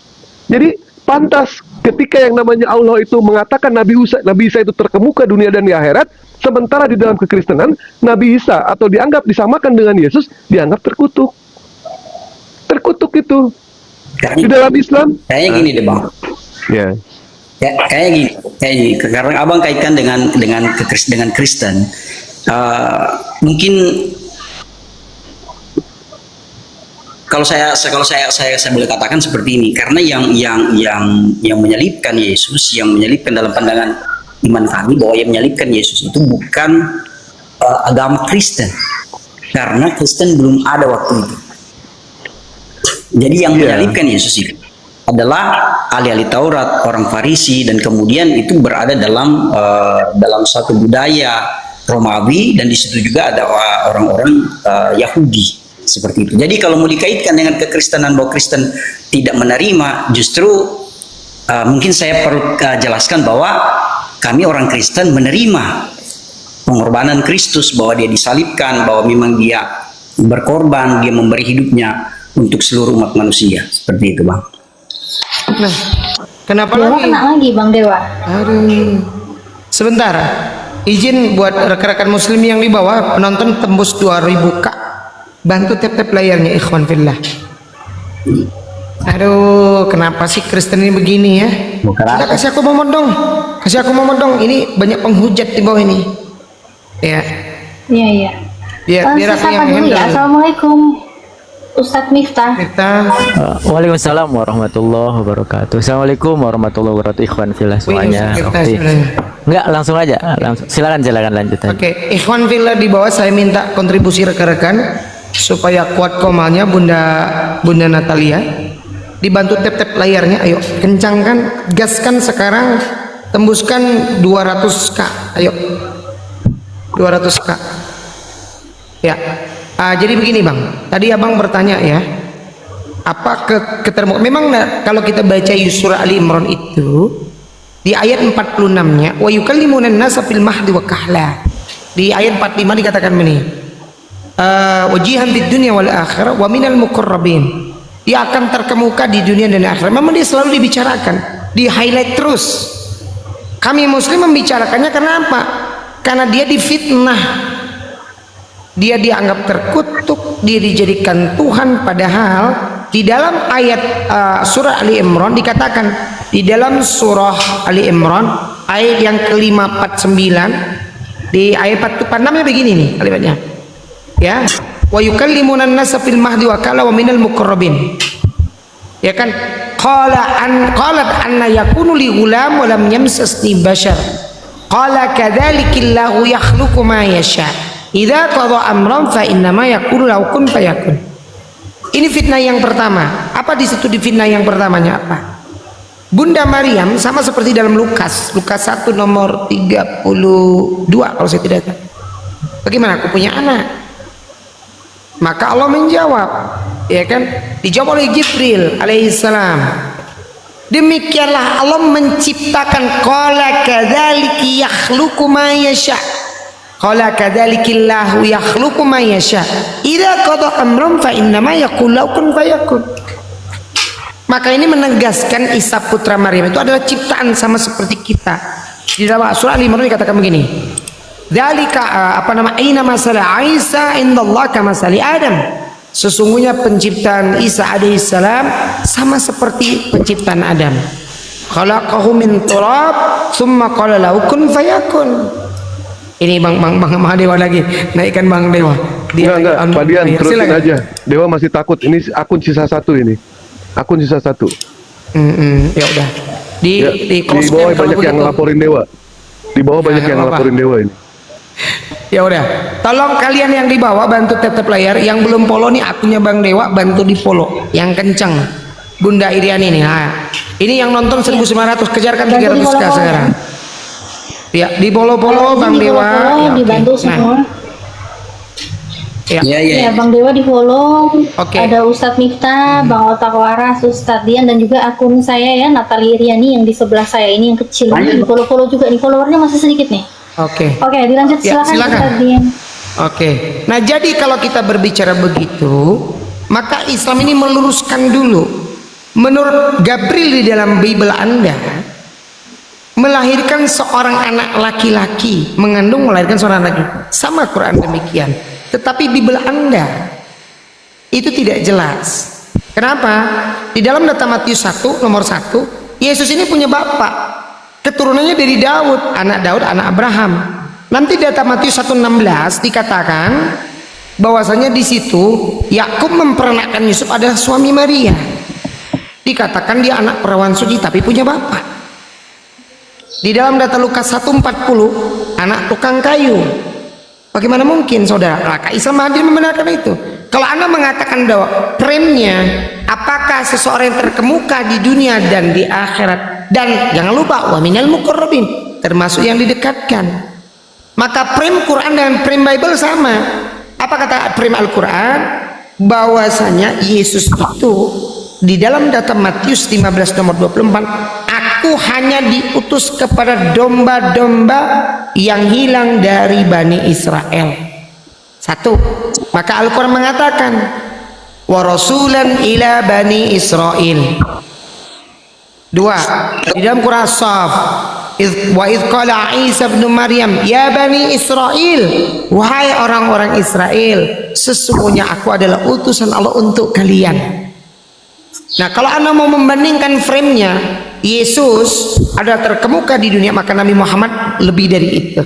Jadi pantas ketika yang namanya Allah itu mengatakan Nabi Isa itu terkemuka dunia dan di akhirat, sementara di dalam kekristenan Nabi Isa atau dianggap disamakan dengan Yesus dianggap terkutuk. Terkutuk itu. Di dalam Islam Kayaknya gini deh Bang. ya. Kayak gini. Karena Abang kaitkan dengan Kristen. Mungkin kalau saya boleh katakan seperti ini, karena yang menyalibkan Yesus, yang menyalibkan dalam pandangan iman kami bahwa yang menyalibkan Yesus itu bukan agama Kristen, karena Kristen belum ada waktu itu. Jadi yang menyalibkan Yesus itu adalah ahli-ahli Taurat, orang Farisi, dan kemudian itu berada dalam satu budaya Romawi, dan di situ juga ada orang-orang Yahudi. Seperti itu. Jadi kalau mau dikaitkan dengan kekristenan bahwa Kristen tidak menerima, justru mungkin saya perlu jelaskan bahwa kami orang Kristen menerima pengorbanan Kristus, bahwa dia disalibkan, bahwa memang dia berkorban, dia memberi hidupnya untuk seluruh umat manusia. Seperti itu, Bang. Nah, kenapa Dewa lagi? kena lagi Bang Dewa. Aduh. Sebentar. Izin buat rekan-rekan muslim yang di bawah, penonton tembus 2000K. Bantu tap-tap layarnya ikhwan fillah. Aduh, kenapa sih Kristen ini begini ya? Udah, kasih aku momot dong. Kasih aku momot dong. Ini banyak penghujat di bawah ini. Ya. Iya. Biar aku yang Sapa dulu handle. ya. Assalamualaikum Ustadz Miftah. Waalaikumsalam warahmatullahi wabarakatuh. Assalamualaikum warahmatullahi wabarakatuh. Ikhwan fillah semuanya. Enggak, langsung aja. Silakan lanjut aja. Oke, ikhwan fillah di bawah saya minta kontribusi rekan-rekan supaya kuat komalnya Bunda Natalia. Dibantu tap-tap layarnya, ayo kencangkan, gaskan sekarang, tembuskan 200K. Ayo. 200K. Ya. Jadi begini Bang, tadi Abang bertanya ya, apa memang kalau kita baca surah Ali Imran itu di ayat 46-nya, wa yukallimunan nasa fil mahdi wa kahla. Di ayat 45 dikatakan begini, wajihan fid dunya wal akhirah wa minal muqarrabin. Dia akan terkemuka di dunia dan akhirat. Memang dia selalu dibicarakan, di highlight terus. Kami muslim membicarakannya karena apa? Karena dia difitnah. Dia dianggap terkutuk, dia dijadikan Tuhan, padahal di dalam ayat surah Ali Imran dikatakan, di dalam surah Ali Imran ayat yang ke-549 di ayat 46-nya begini nih kalimatnya. Ya, wa yukallimunan nasa fil mahdi wa kala wa minal muqarrabin. Ya kan? Qalat anna yakunu li ghulam wa lam yamsasni bashar. Qala kadzalikillahu yakhluqu ma yasha. Idza qada amran fa innama yaqulu lahu kun fayakun. Ini fitnah yang pertama. Apa di situ di fitnah yang pertamanya apa? Bunda Maryam sama seperti dalam Lukas 1 nomor 32 kalau saya tidak tahu. Bagaimana aku punya anak? Maka Allah menjawab, ya kan? Dijawab oleh Jibril alaihissalam. Demikianlah Allah menciptakan, qala kadzaliki yakhluqu ma yasha. Qala kadzalikillahu yakhluqu ma yasha. Idza qada amran fa innama yaqulu lahu kun fayakun. Maka ini menegaskan Isa putra Maryam itu adalah ciptaan sama seperti kita. Di dalam surah Al-Imran dikatakan begini. Dzalika aina masalah Isa indallah kama sali Adam. Sesungguhnya penciptaan Isa alaihissalam sama seperti penciptaan Adam. Khalaqahu min turab tsumma qala lahu kun fayakun. Ini Bang Dewa lagi, naikkan Bang Dewa. Enggak, Pak Dian, terusin aja. Dewa masih takut, ini akun sisa satu ini. Akun sisa satu. Ya udah. Di bawah banyak yang ngelaporin Dewa. Di bawah banyak yang ngelaporin Dewa ini. Ya udah. Tolong kalian yang di bawah bantu tap layar, yang belum follow nih akunnya Bang Dewa bantu di follow. Yang kencang. Bunda Iriani nih. Nah, ini yang nonton 1900, kejarkan 300K sekarang. Ya, di follow Bang Dewa. Ya, dibantu semua. Ya. Iya, iya. Ya, Bang Dewa di follow. Oke. Ada Ustadz Miftah, Bang Otak Waras, Ustadz Dian, dan juga akun saya ya, Natalia Riani yang di sebelah saya ini yang kecil. Ini di follow juga nih, followernya masih sedikit nih. Oke. Oke, dilanjut Ya, silakan silakan. Ustadz Dian. Oke. Nah, jadi kalau kita berbicara begitu, maka Islam ini meluruskan dulu. Menurut Gabriel di dalam Bible Anda, melahirkan seorang anak laki-laki, mengandung melahirkan seorang anak laki. Sama Quran demikian. Tetapi Bible Anda itu tidak jelas. Kenapa? Di dalam data Matius 1 nomor 1, Yesus ini punya bapak. Keturunannya dari Daud, anak Abraham. Nanti data Matius 1:16 dikatakan bahwasanya di situ Yakub memperanakkan Yusuf adalah suami Maria. Dikatakan dia anak perawan suci tapi punya bapak. Di dalam data Lukas 1:40 anak tukang kayu. Bagaimana mungkin saudara? Maka Islam hadir membenarkan itu. Kalau Anda mengatakan bahwa premnya apakah seseorang yang terkemuka di dunia dan di akhirat, dan jangan lupa wa minal muqarrabin, termasuk yang didekatkan, maka prem Quran dan prem Bible sama. Apa kata prem Al-Quran? Bahwasanya Yesus itu di dalam data Matius 15 nomor 24, aku hanya diutus kepada domba-domba yang hilang dari Bani Israel. Satu, maka Al-Quran mengatakan wa rasulan ila Bani Israel. Dua, di dalam Quran As-Saff, wa idh qala Isa bin Maryam ya Bani Israel, wahai orang-orang Israel, sesungguhnya aku adalah utusan Allah untuk kalian. Nah, kalau Anda mau membandingkan framenya, Yesus adalah terkemuka di dunia, maka Nabi Muhammad lebih dari itu.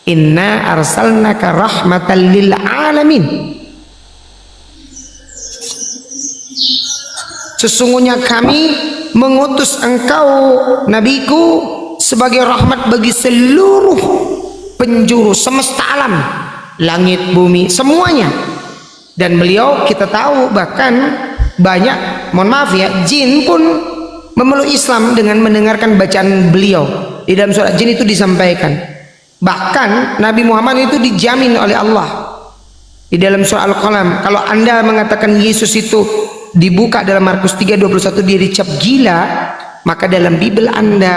Inna arsalnaka rahmatan lil alamin. Sesungguhnya kami mengutus engkau, nabiku, sebagai rahmat bagi seluruh penjuru semesta alam, langit, bumi, semuanya. Dan beliau kita tahu bahkan banyak, mohon maaf ya, jin pun memeluk Islam dengan mendengarkan bacaan beliau. Di dalam surat jin itu disampaikan. Bahkan Nabi Muhammad itu dijamin oleh Allah di dalam surah Al-Qalam. Kalau Anda mengatakan Yesus itu dibuka dalam Markus 3:21 dia dicap gila, maka dalam Bible Anda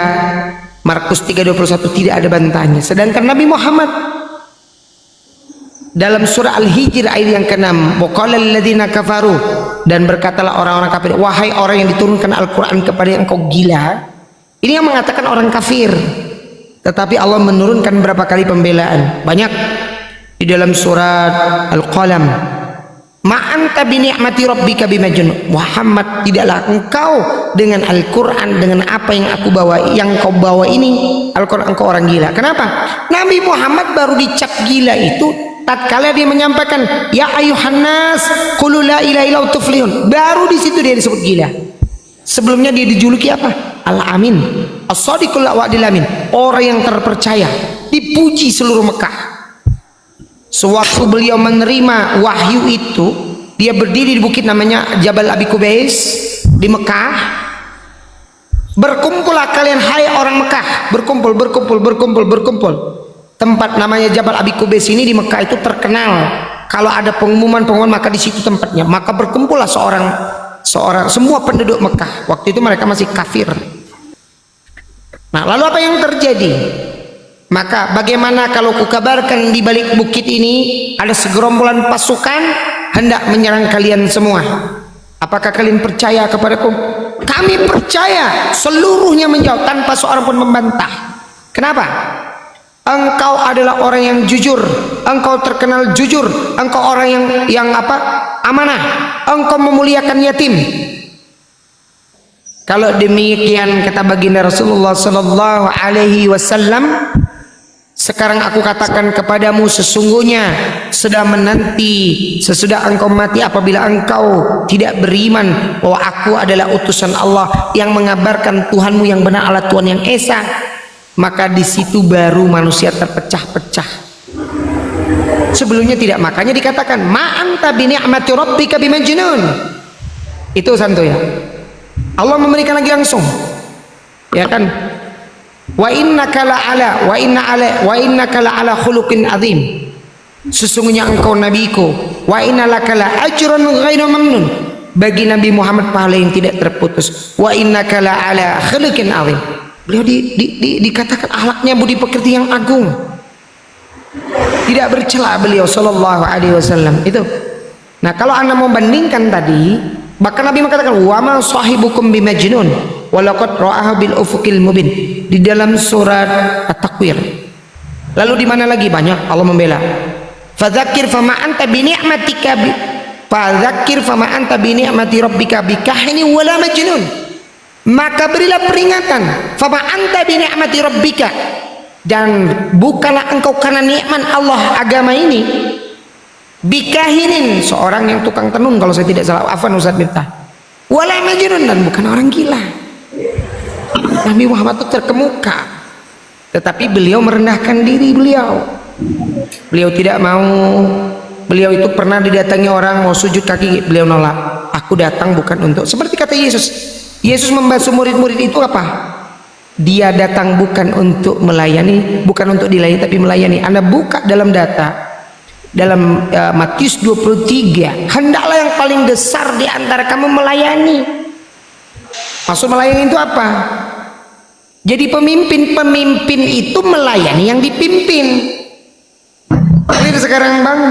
Markus 3:21 tidak ada bantahnya. Sedangkan Nabi Muhammad dalam surah Al-Hijr ayat yang ke-6, waqala alladziina kafaru, dan berkatalah orang-orang kafir, wahai orang yang diturunkan Al-Quran kepada yang engkau gila. Ini yang mengatakan orang kafir. Tetapi Allah menurunkan berapa kali pembelaan? Banyak. Di dalam surat Al-Qalam, ma anta bi ni'mati rabbika bimajnun. Muhammad, tidaklah engkau dengan Al-Quran, dengan apa yang aku bawa, yang kau bawa ini Al-Quran, engkau orang gila. Kenapa? Nabi Muhammad baru dicap gila itu tatkala dia menyampaikan ya ayuhan nas qulu la ilaha illallah tuflihun. Baru di situ dia disebut gila. Sebelumnya dia dijuluki apa? Al-Amin, As-Sadiqul Wa'dil Amin, orang yang terpercaya, dipuji seluruh Mekah. Sewaktu beliau menerima wahyu itu, dia berdiri di bukit namanya Jabal Abi Qubais di Mekah. Berkumpullah kalian hai orang Mekah, berkumpul. Tempat namanya Jabal Abi Qubais ini di Mekah itu terkenal. Kalau ada pengumuman maka di situ tempatnya. Maka berkumpullah semua penduduk Mekah. Waktu itu mereka masih kafir. Nah, lalu apa yang terjadi? Maka bagaimana kalau kukabarkan di balik bukit ini ada segerombolan pasukan hendak menyerang kalian semua? Apakah kalian percaya kepadaku? Kami percaya. Seluruhnya menjawab tanpa seorang pun membantah. Kenapa? Engkau adalah orang yang jujur, engkau terkenal jujur, engkau orang yang amanah, engkau memuliakan yatim. Kalau demikian kata baginda Rasulullah sallallahu alaihi wasallam, sekarang aku katakan kepadamu, sesungguhnya sudah menanti sesudah engkau mati apabila engkau tidak beriman bahwa aku adalah utusan Allah yang mengabarkan Tuhanmu yang benar adalah Tuhan yang esa, maka di situ baru manusia terpecah-pecah. Sebelumnya tidak. Makanya dikatakan ma anta bi ni'mati rabbika bimajnun. Itu santo ya. Allah memberikan lagi langsung, ya kan? Wa innaka la ala khuluqin azim. Sesungguhnya engkau nabiku, wa innalaka la ajrun ghairu mamnun. Bagi Nabi Muhammad pahala yang tidak terputus. Wa innaka la ala khuluqin azim. Beliau dikatakan akhlaknya budi pekerti yang agung. Tidak bercela beliau sallallahu alaihi wasallam itu. Nah, kalau Anda mau bandingkan tadi, bahkan Nabi mengatakan wa ma sahibukum bimajnun walaqad ra'ahu bil ufuqil mubin di dalam surat At-Takwir. Lalu di mana lagi banyak Allah membela. Fadzakir fama anta bi ni'matika fadzakir fama anta bi ni'mati rabbika bikahini wala majnun. Maka berilah peringatan fama anta bi ni'mati rabbika, dan bukanlah engkau karena nikmat Allah agama ini bikahinin, seorang yang tukang tenun kalau saya tidak salah, afwan Ustaz Miftah, wala majnun, dan bukan orang gila. Nabi Muhammad itu terkemuka, tetapi beliau merendahkan diri beliau tidak mau. Beliau itu pernah didatangi orang mau sujud kaki, beliau nolak. Aku datang bukan untuk, seperti kata Yesus membasuh murid-murid itu apa? Dia datang bukan untuk melayani, bukan untuk dilayani, tapi melayani. Anda buka dalam data, dalam Matius 23, hendaklah yang paling besar di antara kamu melayani. Maksud melayani itu apa? Jadi pemimpin itu melayani yang dipimpin. Ini sekarang Bang,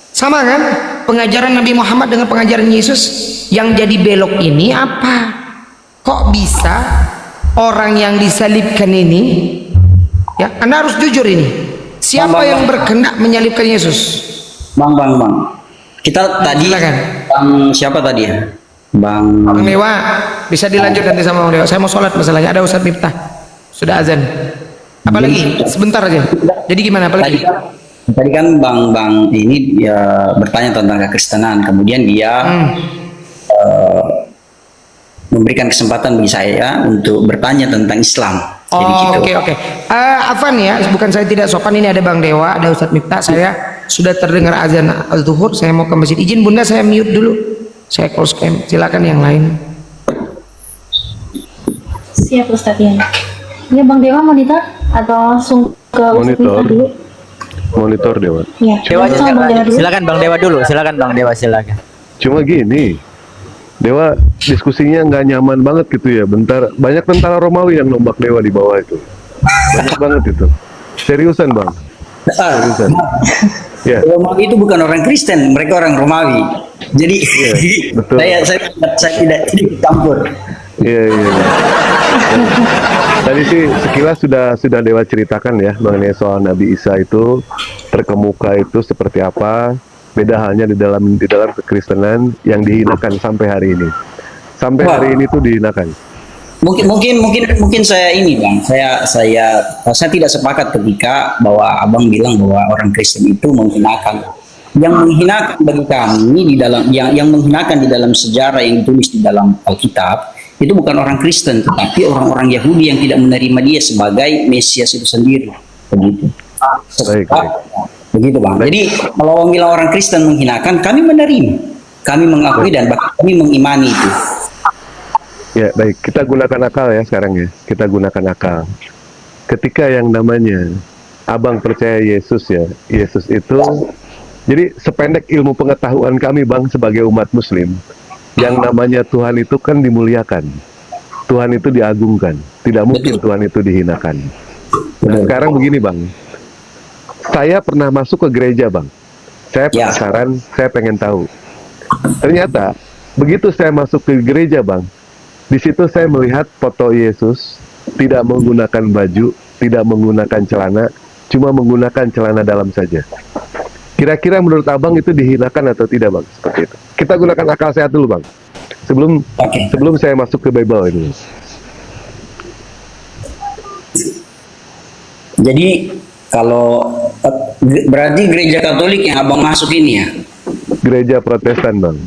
sama kan pengajaran Nabi Muhammad dengan pengajaran Yesus? Yang jadi belok ini apa? Kok bisa orang yang disalibkan ini, ya Anda harus jujur ini, siapa yang berkehendak menyalibkan Yesus? Bang, kita tadi silakan. Bang siapa tadi ya? Bang Dewa, bisa dilanjut nanti sama Bang Dewa. Saya mau sholat masalahnya, ada Ustaz Miftah, sudah azan. Apalagi sebentar aja. Jadi gimana? Apalagi? Tadi kan Bang ini ya bertanya tentang kekristenan, kemudian dia memberikan kesempatan bagi saya untuk bertanya tentang Islam. Oh, oke. Afan ya, bukan saya tidak sopan, ini ada Bang Dewa, ada Ustadz Miftah. Saya sudah terdengar azan al-zuhur, saya mau ke masjid. Izin Bunda, saya mute dulu. Saya close cam. Silakan yang lain. Siap Ustadz ya. Ya Bang Dewa monitor atau langsung ke Ustadz Miftah dulu? Monitor Dewa. Ya, Silakan Bang Dewa dulu. Silakan Bang Dewa, silakan. Cuma gini, Dewa diskusinya nggak nyaman banget gitu ya. Bentar, banyak tentara Romawi yang nombak Dewa di bawah itu. Banyak banget itu. Seriusan Bang. Seriusan. Ya. Romawi itu bukan orang Kristen, mereka orang Romawi. Jadi betul. saya tidak campur. Iya. Tadi sih sekilas sudah Dewa ceritakan ya mengenai soal Nabi Isa itu terkemuka itu seperti apa. Beda halnya di dalam kekristenan yang dihinakan sampai hari ini. Sampai hari ini tuh dihinakan. Mungkin saya ini Bang, saya tidak sepakat ketika bahwa Abang bilang bahwa orang Kristen itu menghinakan. Yang menghinakan bagi kami di dalam yang menghinakan di dalam sejarah yang ditulis di dalam Alkitab itu bukan orang Kristen, tetapi orang-orang Yahudi yang tidak menerima dia sebagai Mesias itu sendiri. Begitu. Begitu Bang. Jadi kalau orang bilang orang Kristen menghinakan, kami menerima, kami mengakui dan bahkan kami mengimani itu. Ya baik, kita gunakan akal ya sekarang ya. Kita gunakan akal. Ketika yang namanya Abang percaya Yesus ya, Yesus itu, jadi sependek ilmu pengetahuan kami Bang sebagai umat Muslim, yang namanya Tuhan itu kan dimuliakan, Tuhan itu diagungkan, tidak mungkin Tuhan itu dihinakan. Nah, sekarang begini Bang, saya pernah masuk ke gereja Bang, saya penasaran, saya pengen tahu. Ternyata begitu saya masuk ke gereja Bang, di situ saya melihat foto Yesus tidak menggunakan baju, tidak menggunakan celana, cuma menggunakan celana dalam saja. Kira-kira menurut Abang itu dihinakan atau tidak Bang? Seperti itu. Kita gunakan akal sehat dulu Bang. Sebelum saya masuk ke Bible ini. Jadi kalau berarti gereja Katolik yang Abang masuk ini ya? Gereja Protestan Bang.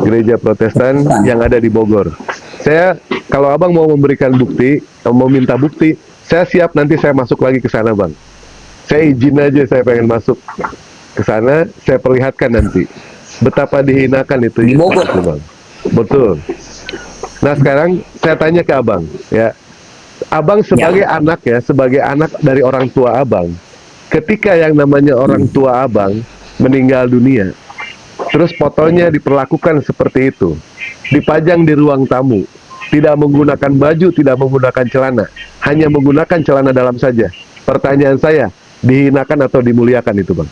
Gereja Protestan yang ada di Bogor. Saya kalau Abang mau memberikan bukti, mau minta bukti, saya siap nanti saya masuk lagi ke sana Bang. Saya izin aja, saya pengen masuk ke sana, saya perlihatkan nanti betapa dihinakan itu di Bogor, Bang. Betul. Nah sekarang saya tanya ke Abang, ya, Abang sebagai anak ya, sebagai anak dari orang tua Abang, ketika yang namanya orang tua abang meninggal dunia, terus fotonya diperlakukan seperti itu, dipajang di ruang tamu, tidak menggunakan baju, tidak menggunakan celana, hanya menggunakan celana dalam saja. Pertanyaan saya, dihinakan atau dimuliakan itu, Bang?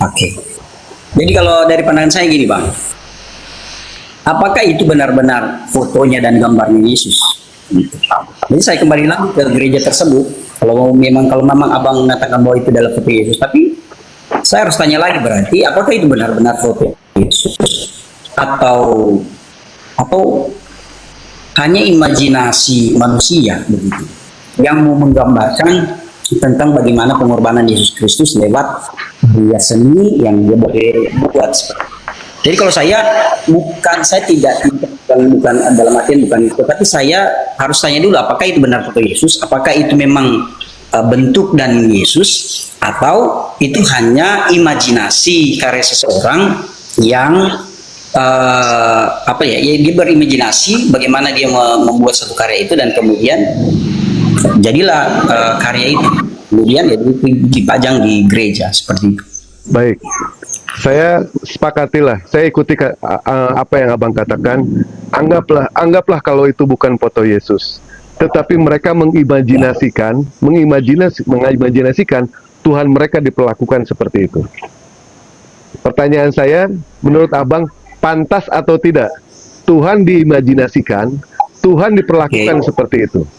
Oke. Jadi kalau dari pandangan saya gini, Bang. Apakah itu benar-benar fotonya dan gambarnya Yesus? Gitu. Jadi saya kembali lagi ke gereja tersebut. Kalau memang abang mengatakan bahwa itu adalah foto Yesus, tapi saya harus tanya lagi, berarti apakah itu benar-benar foto Yesus atau hanya imajinasi manusia begitu yang mau menggambarkan tentang bagaimana pengorbanan Yesus Kristus lewat karya seni yang dia boleh buat. Jadi kalau saya tidak bukan dalam artian bukan itu, tapi saya harus tanya dulu apakah itu benar foto Yesus, apakah itu memang bentuk dan Yesus, atau itu hanya imajinasi karya seseorang yang dia berimajinasi bagaimana dia membuat satu karya itu dan kemudian jadilah karya itu, kemudian ya dipajang di gereja seperti itu. Baik, saya sepakatilah, saya ikuti apa yang abang katakan. Anggaplah kalau itu bukan foto Yesus, tetapi mereka mengimajinasikan Tuhan mereka diperlakukan seperti itu. Pertanyaan saya, menurut abang, pantas atau tidak Tuhan diimajinasikan, Tuhan diperlakukan seperti itu?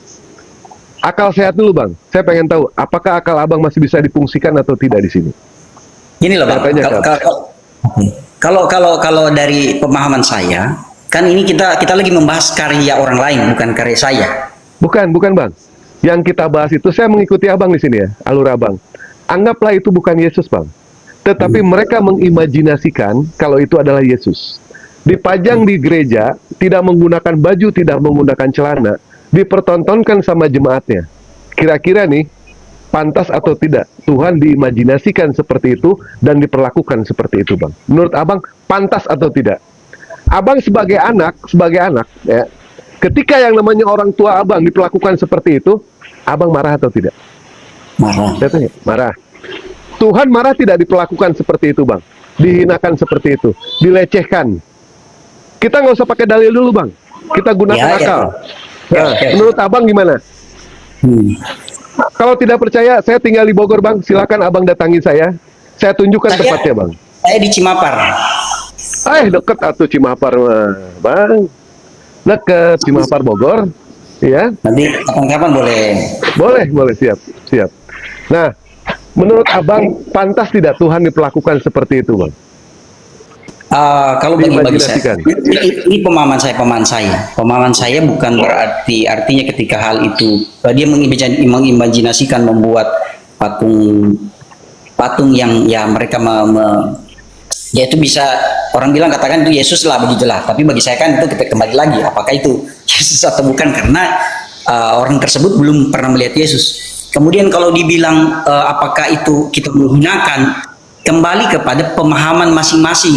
Akal sehat dulu, Bang. Saya pengen tahu, apakah akal abang masih bisa difungsikan atau tidak di sini? Gini loh, Bang. Kalau dari pemahaman saya, kan ini kita lagi membahas karya orang lain, bukan karya saya. Bukan, Bang. Yang kita bahas itu, saya mengikuti abang di sini ya, alur abang. Anggaplah itu bukan Yesus, Bang. Tetapi mereka mengimajinasikan kalau itu adalah Yesus. Dipajang di gereja, tidak menggunakan baju, tidak menggunakan celana, dipertontonkan sama jemaatnya. Kira-kira nih, pantas atau tidak Tuhan diimajinasikan seperti itu dan diperlakukan seperti itu, Bang? Menurut abang, pantas atau tidak? Abang sebagai anak ya, ketika yang namanya orang tua abang diperlakukan seperti itu, abang marah atau tidak? Marah. Marah. Tuhan marah tidak diperlakukan seperti itu, Bang? Dihinakan seperti itu, dilecehkan. Kita nggak usah pakai dalil dulu, Bang. Kita gunakan akal. Nah, menurut abang gimana? Kalau tidak percaya, saya tinggal di Bogor, Bang. Silakan abang datangi saya. Saya tunjukkan tempatnya, Bang. Saya di Cimapar. Deket atuh Cimapar, Bang. Deket Cimapar Bogor. Ya. Nanti kapan-kapan boleh. Boleh, siap. Nah, menurut abang, pantas tidak Tuhan diperlakukan seperti itu, Bang? Kalau bagi saya, ini pemahaman saya. Pemahaman saya bukan berarti artinya ketika hal itu dia mengimajinasikan membuat patung yang ya mereka ya itu bisa orang bilang katakan itu Yesus lah begitulah. Tapi bagi saya kan itu kita kembali lagi apakah itu Yesus atau bukan, karena orang tersebut belum pernah melihat Yesus. Kemudian kalau dibilang apakah itu kita menghinakan, kembali kepada pemahaman masing-masing.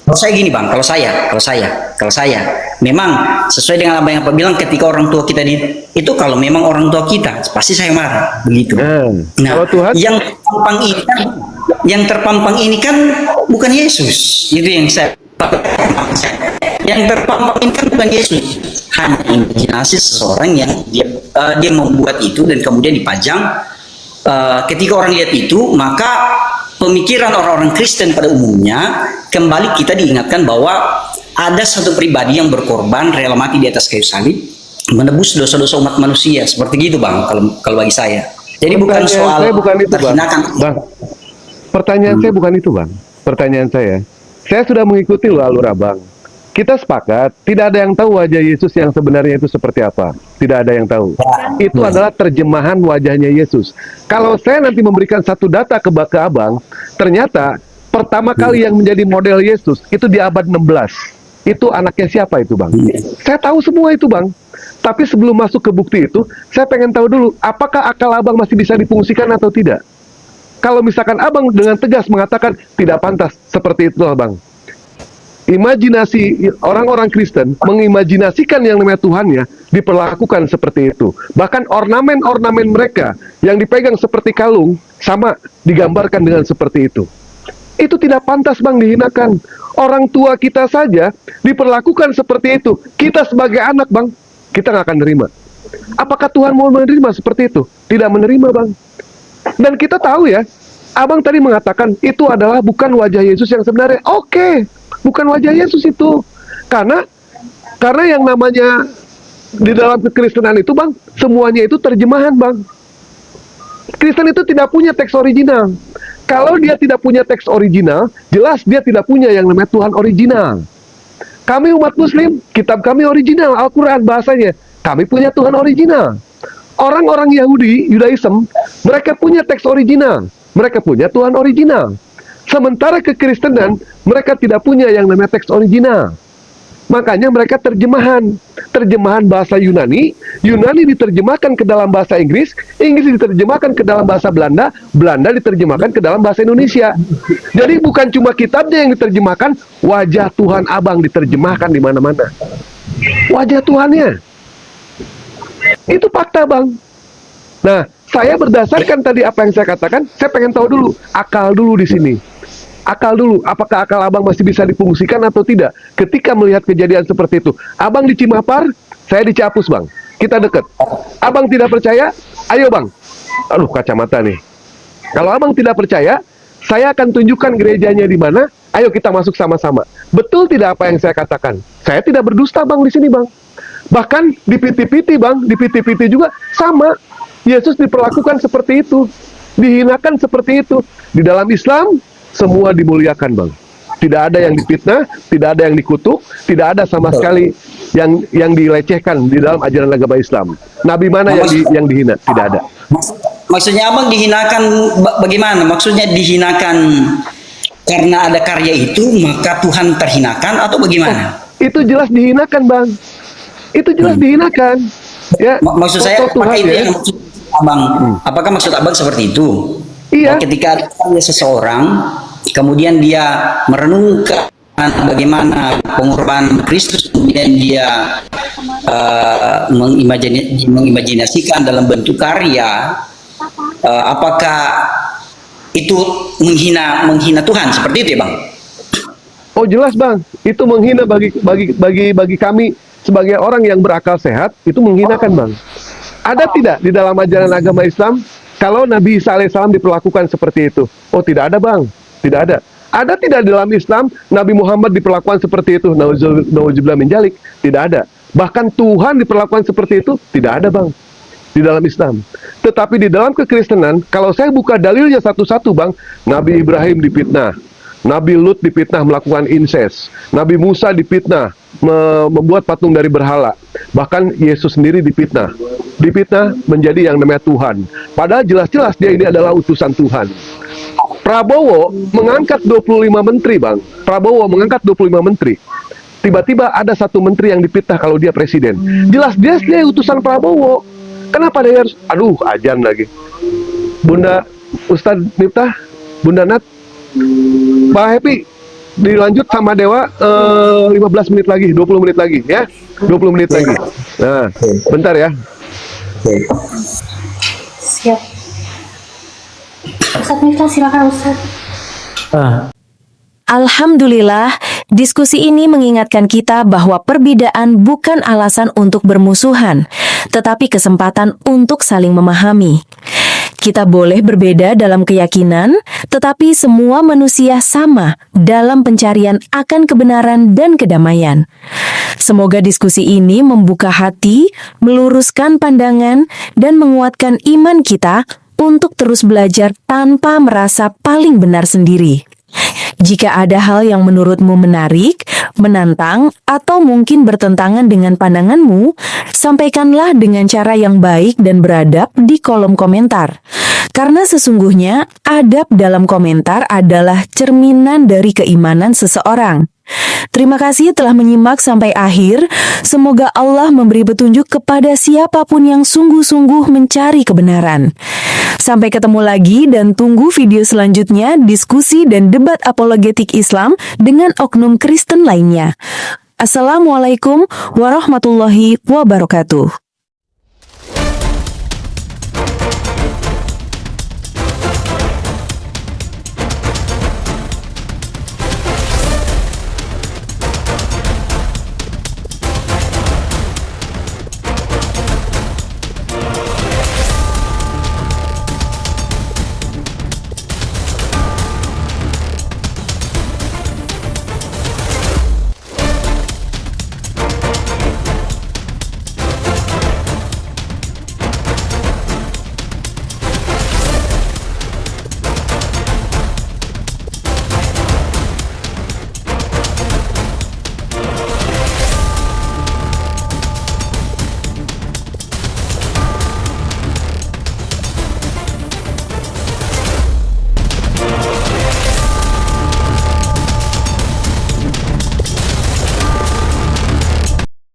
Kalau saya gini, Bang, kalau saya memang sesuai dengan apa yang Pak bilang, ketika orang tua kita itu kalau memang orang tua kita pasti saya marah begitu. Nah, kalau Tuhan, yang terpampang ini kan bukan Yesus, itu yang terpampang ini kan bukan Yesus, hanya imajinasi seseorang yang dia membuat itu dan kemudian dipajang. Ketika orang lihat itu, maka pemikiran orang-orang Kristen pada umumnya kembali kita diingatkan bahwa ada satu pribadi yang berkorban rela mati di atas kayu salib menebus dosa-dosa umat manusia, seperti gitu, Bang, kalau bagi saya. Jadi bukan soal terhinakan, Bang. Pertanyaan saya bukan itu, Bang. Pertanyaan saya sudah mengikuti loh alur abang. Kita sepakat, tidak ada yang tahu wajah Yesus yang sebenarnya itu seperti apa. Tidak ada yang tahu. Itu adalah terjemahan wajahnya Yesus. Kalau saya nanti memberikan satu data ke abang, ternyata pertama kali yang menjadi model Yesus itu di abad 16. Itu anaknya siapa itu, Bang? Saya tahu semua itu, Bang. Tapi sebelum masuk ke bukti itu, saya pengen tahu dulu, apakah akal abang masih bisa difungsikan atau tidak? Kalau misalkan abang dengan tegas mengatakan tidak pantas, seperti itu, Bang. Imajinasi orang-orang Kristen mengimajinasikan yang namanya Tuhannya diperlakukan seperti itu. Bahkan ornamen-ornamen mereka yang dipegang seperti kalung sama digambarkan dengan seperti itu. Itu tidak pantas Bang dihinakan. Orang tua kita saja diperlakukan seperti itu. Kita sebagai anak Bang, kita nggak akan nerima. Apakah Tuhan mau menerima seperti itu? Tidak menerima Bang. Dan kita tahu ya, Abang tadi mengatakan itu adalah bukan wajah Yesus yang sebenarnya. Oke, bukan wajah Yesus itu. Karena yang namanya di dalam kekristenan itu Bang, semuanya itu terjemahan Bang. Kristen itu tidak punya teks original. Kalau dia tidak punya teks original, jelas dia tidak punya yang namanya Tuhan original. Kami umat Muslim, kitab kami original, Al-Quran bahasanya. Kami punya Tuhan original. Orang-orang Yahudi, Yudaism, mereka punya teks original. Mereka punya Tuhan original. Sementara kekristenan, mereka tidak punya yang namanya teks original. Makanya mereka terjemahan bahasa Yunani diterjemahkan ke dalam bahasa Inggris diterjemahkan ke dalam bahasa Belanda diterjemahkan ke dalam bahasa Indonesia. Jadi bukan cuma kitabnya yang diterjemahkan, wajah Tuhan Abang diterjemahkan di mana-mana. Wajah Tuhannya. Itu fakta Bang. Nah, saya berdasarkan tadi apa yang saya katakan, saya pengen tahu dulu, akal dulu di sini. Akal dulu, apakah akal Abang masih bisa difungsikan atau tidak ketika melihat kejadian seperti itu. Abang di Cimapar, saya di Ciapus Bang. Kita dekat. Abang tidak percaya? Ayo Bang. Aduh, kacamata nih. Kalau Abang tidak percaya, saya akan tunjukkan gerejanya di mana. Ayo kita masuk sama-sama. Betul tidak apa yang saya katakan? Saya tidak berdusta Bang di sini Bang. Bahkan di piti-piti Bang, di piti-piti juga sama. Yesus diperlakukan seperti itu. Dihinakan seperti itu. Di dalam Islam, semua dimuliakan Bang. Tidak ada yang difitnah, tidak ada yang dikutuk, tidak ada sama sekali yang dilecehkan di dalam ajaran agama Islam. Nabi mana yang dihina? Tidak ada. Maksudnya Abang dihinakan bagaimana? Maksudnya dihinakan karena ada karya itu, maka Tuhan terhinakan atau bagaimana? Itu jelas dihinakan Bang. Itu jelas dihinakan. Ya. Maksud saya, apakah itu yang maksud Abang? Apakah maksud Abang seperti itu? Iya. Ketika ada seseorang, kemudian dia merenungkan bagaimana pengorbanan Kristus, kemudian dia mengimajinasikan dalam bentuk karya, apakah itu menghina Tuhan seperti itu ya Bang? Oh jelas Bang, itu menghina bagi kami sebagai orang yang berakal sehat, itu menghinakan Bang. Ada tidak di dalam ajaran agama Islam kalau Nabi Isa alaihissalam diperlakukan seperti itu? Oh tidak ada Bang, tidak ada. Ada tidak di dalam Islam Nabi Muhammad diperlakukan seperti itu? Nauzubillah min dzalik, tidak ada. Bahkan Tuhan diperlakukan seperti itu? Tidak ada Bang, di dalam Islam. Tetapi di dalam kekristenan, kalau saya buka dalilnya satu-satu Bang, Nabi Ibrahim difitnah, Nabi Lut difitnah melakukan incest, Nabi Musa difitnah membuat patung dari berhala, bahkan Yesus sendiri difitnah menjadi yang namanya Tuhan. Padahal jelas-jelas dia ini adalah utusan Tuhan. Prabowo mengangkat 25 menteri Bang. Prabowo mengangkat 25 menteri. Tiba-tiba ada satu menteri yang difitnah kalau dia presiden. Jelas-jelas dia utusan Prabowo. Kenapa dia harus, aduh ajan lagi. Bunda Ustadz Miftah, Bunda Nat, Pak Happy, dilanjut sama Dewa 15 menit lagi, 20 menit lagi ya. 20 menit lagi. Nah, bentar ya. Siap. Ustadz Miftah, silakan Ustadz. Alhamdulillah, diskusi ini mengingatkan kita bahwa perbedaan bukan alasan untuk bermusuhan, tetapi kesempatan untuk saling memahami. Kita boleh berbeda dalam keyakinan, tetapi semua manusia sama dalam pencarian akan kebenaran dan kedamaian. Semoga diskusi ini membuka hati, meluruskan pandangan, dan menguatkan iman kita untuk terus belajar tanpa merasa paling benar sendiri. Jika ada hal yang menurutmu menarik, menantang, atau mungkin bertentangan dengan pandanganmu, sampaikanlah dengan cara yang baik dan beradab di kolom komentar. Karena sesungguhnya adab dalam komentar adalah cerminan dari keimanan seseorang. Terima kasih telah menyimak sampai akhir. Semoga Allah memberi petunjuk kepada siapapun yang sungguh-sungguh mencari kebenaran. Sampai ketemu lagi dan tunggu video selanjutnya diskusi dan debat apologetik Islam dengan oknum Kristen lainnya. Assalamualaikum warahmatullahi wabarakatuh.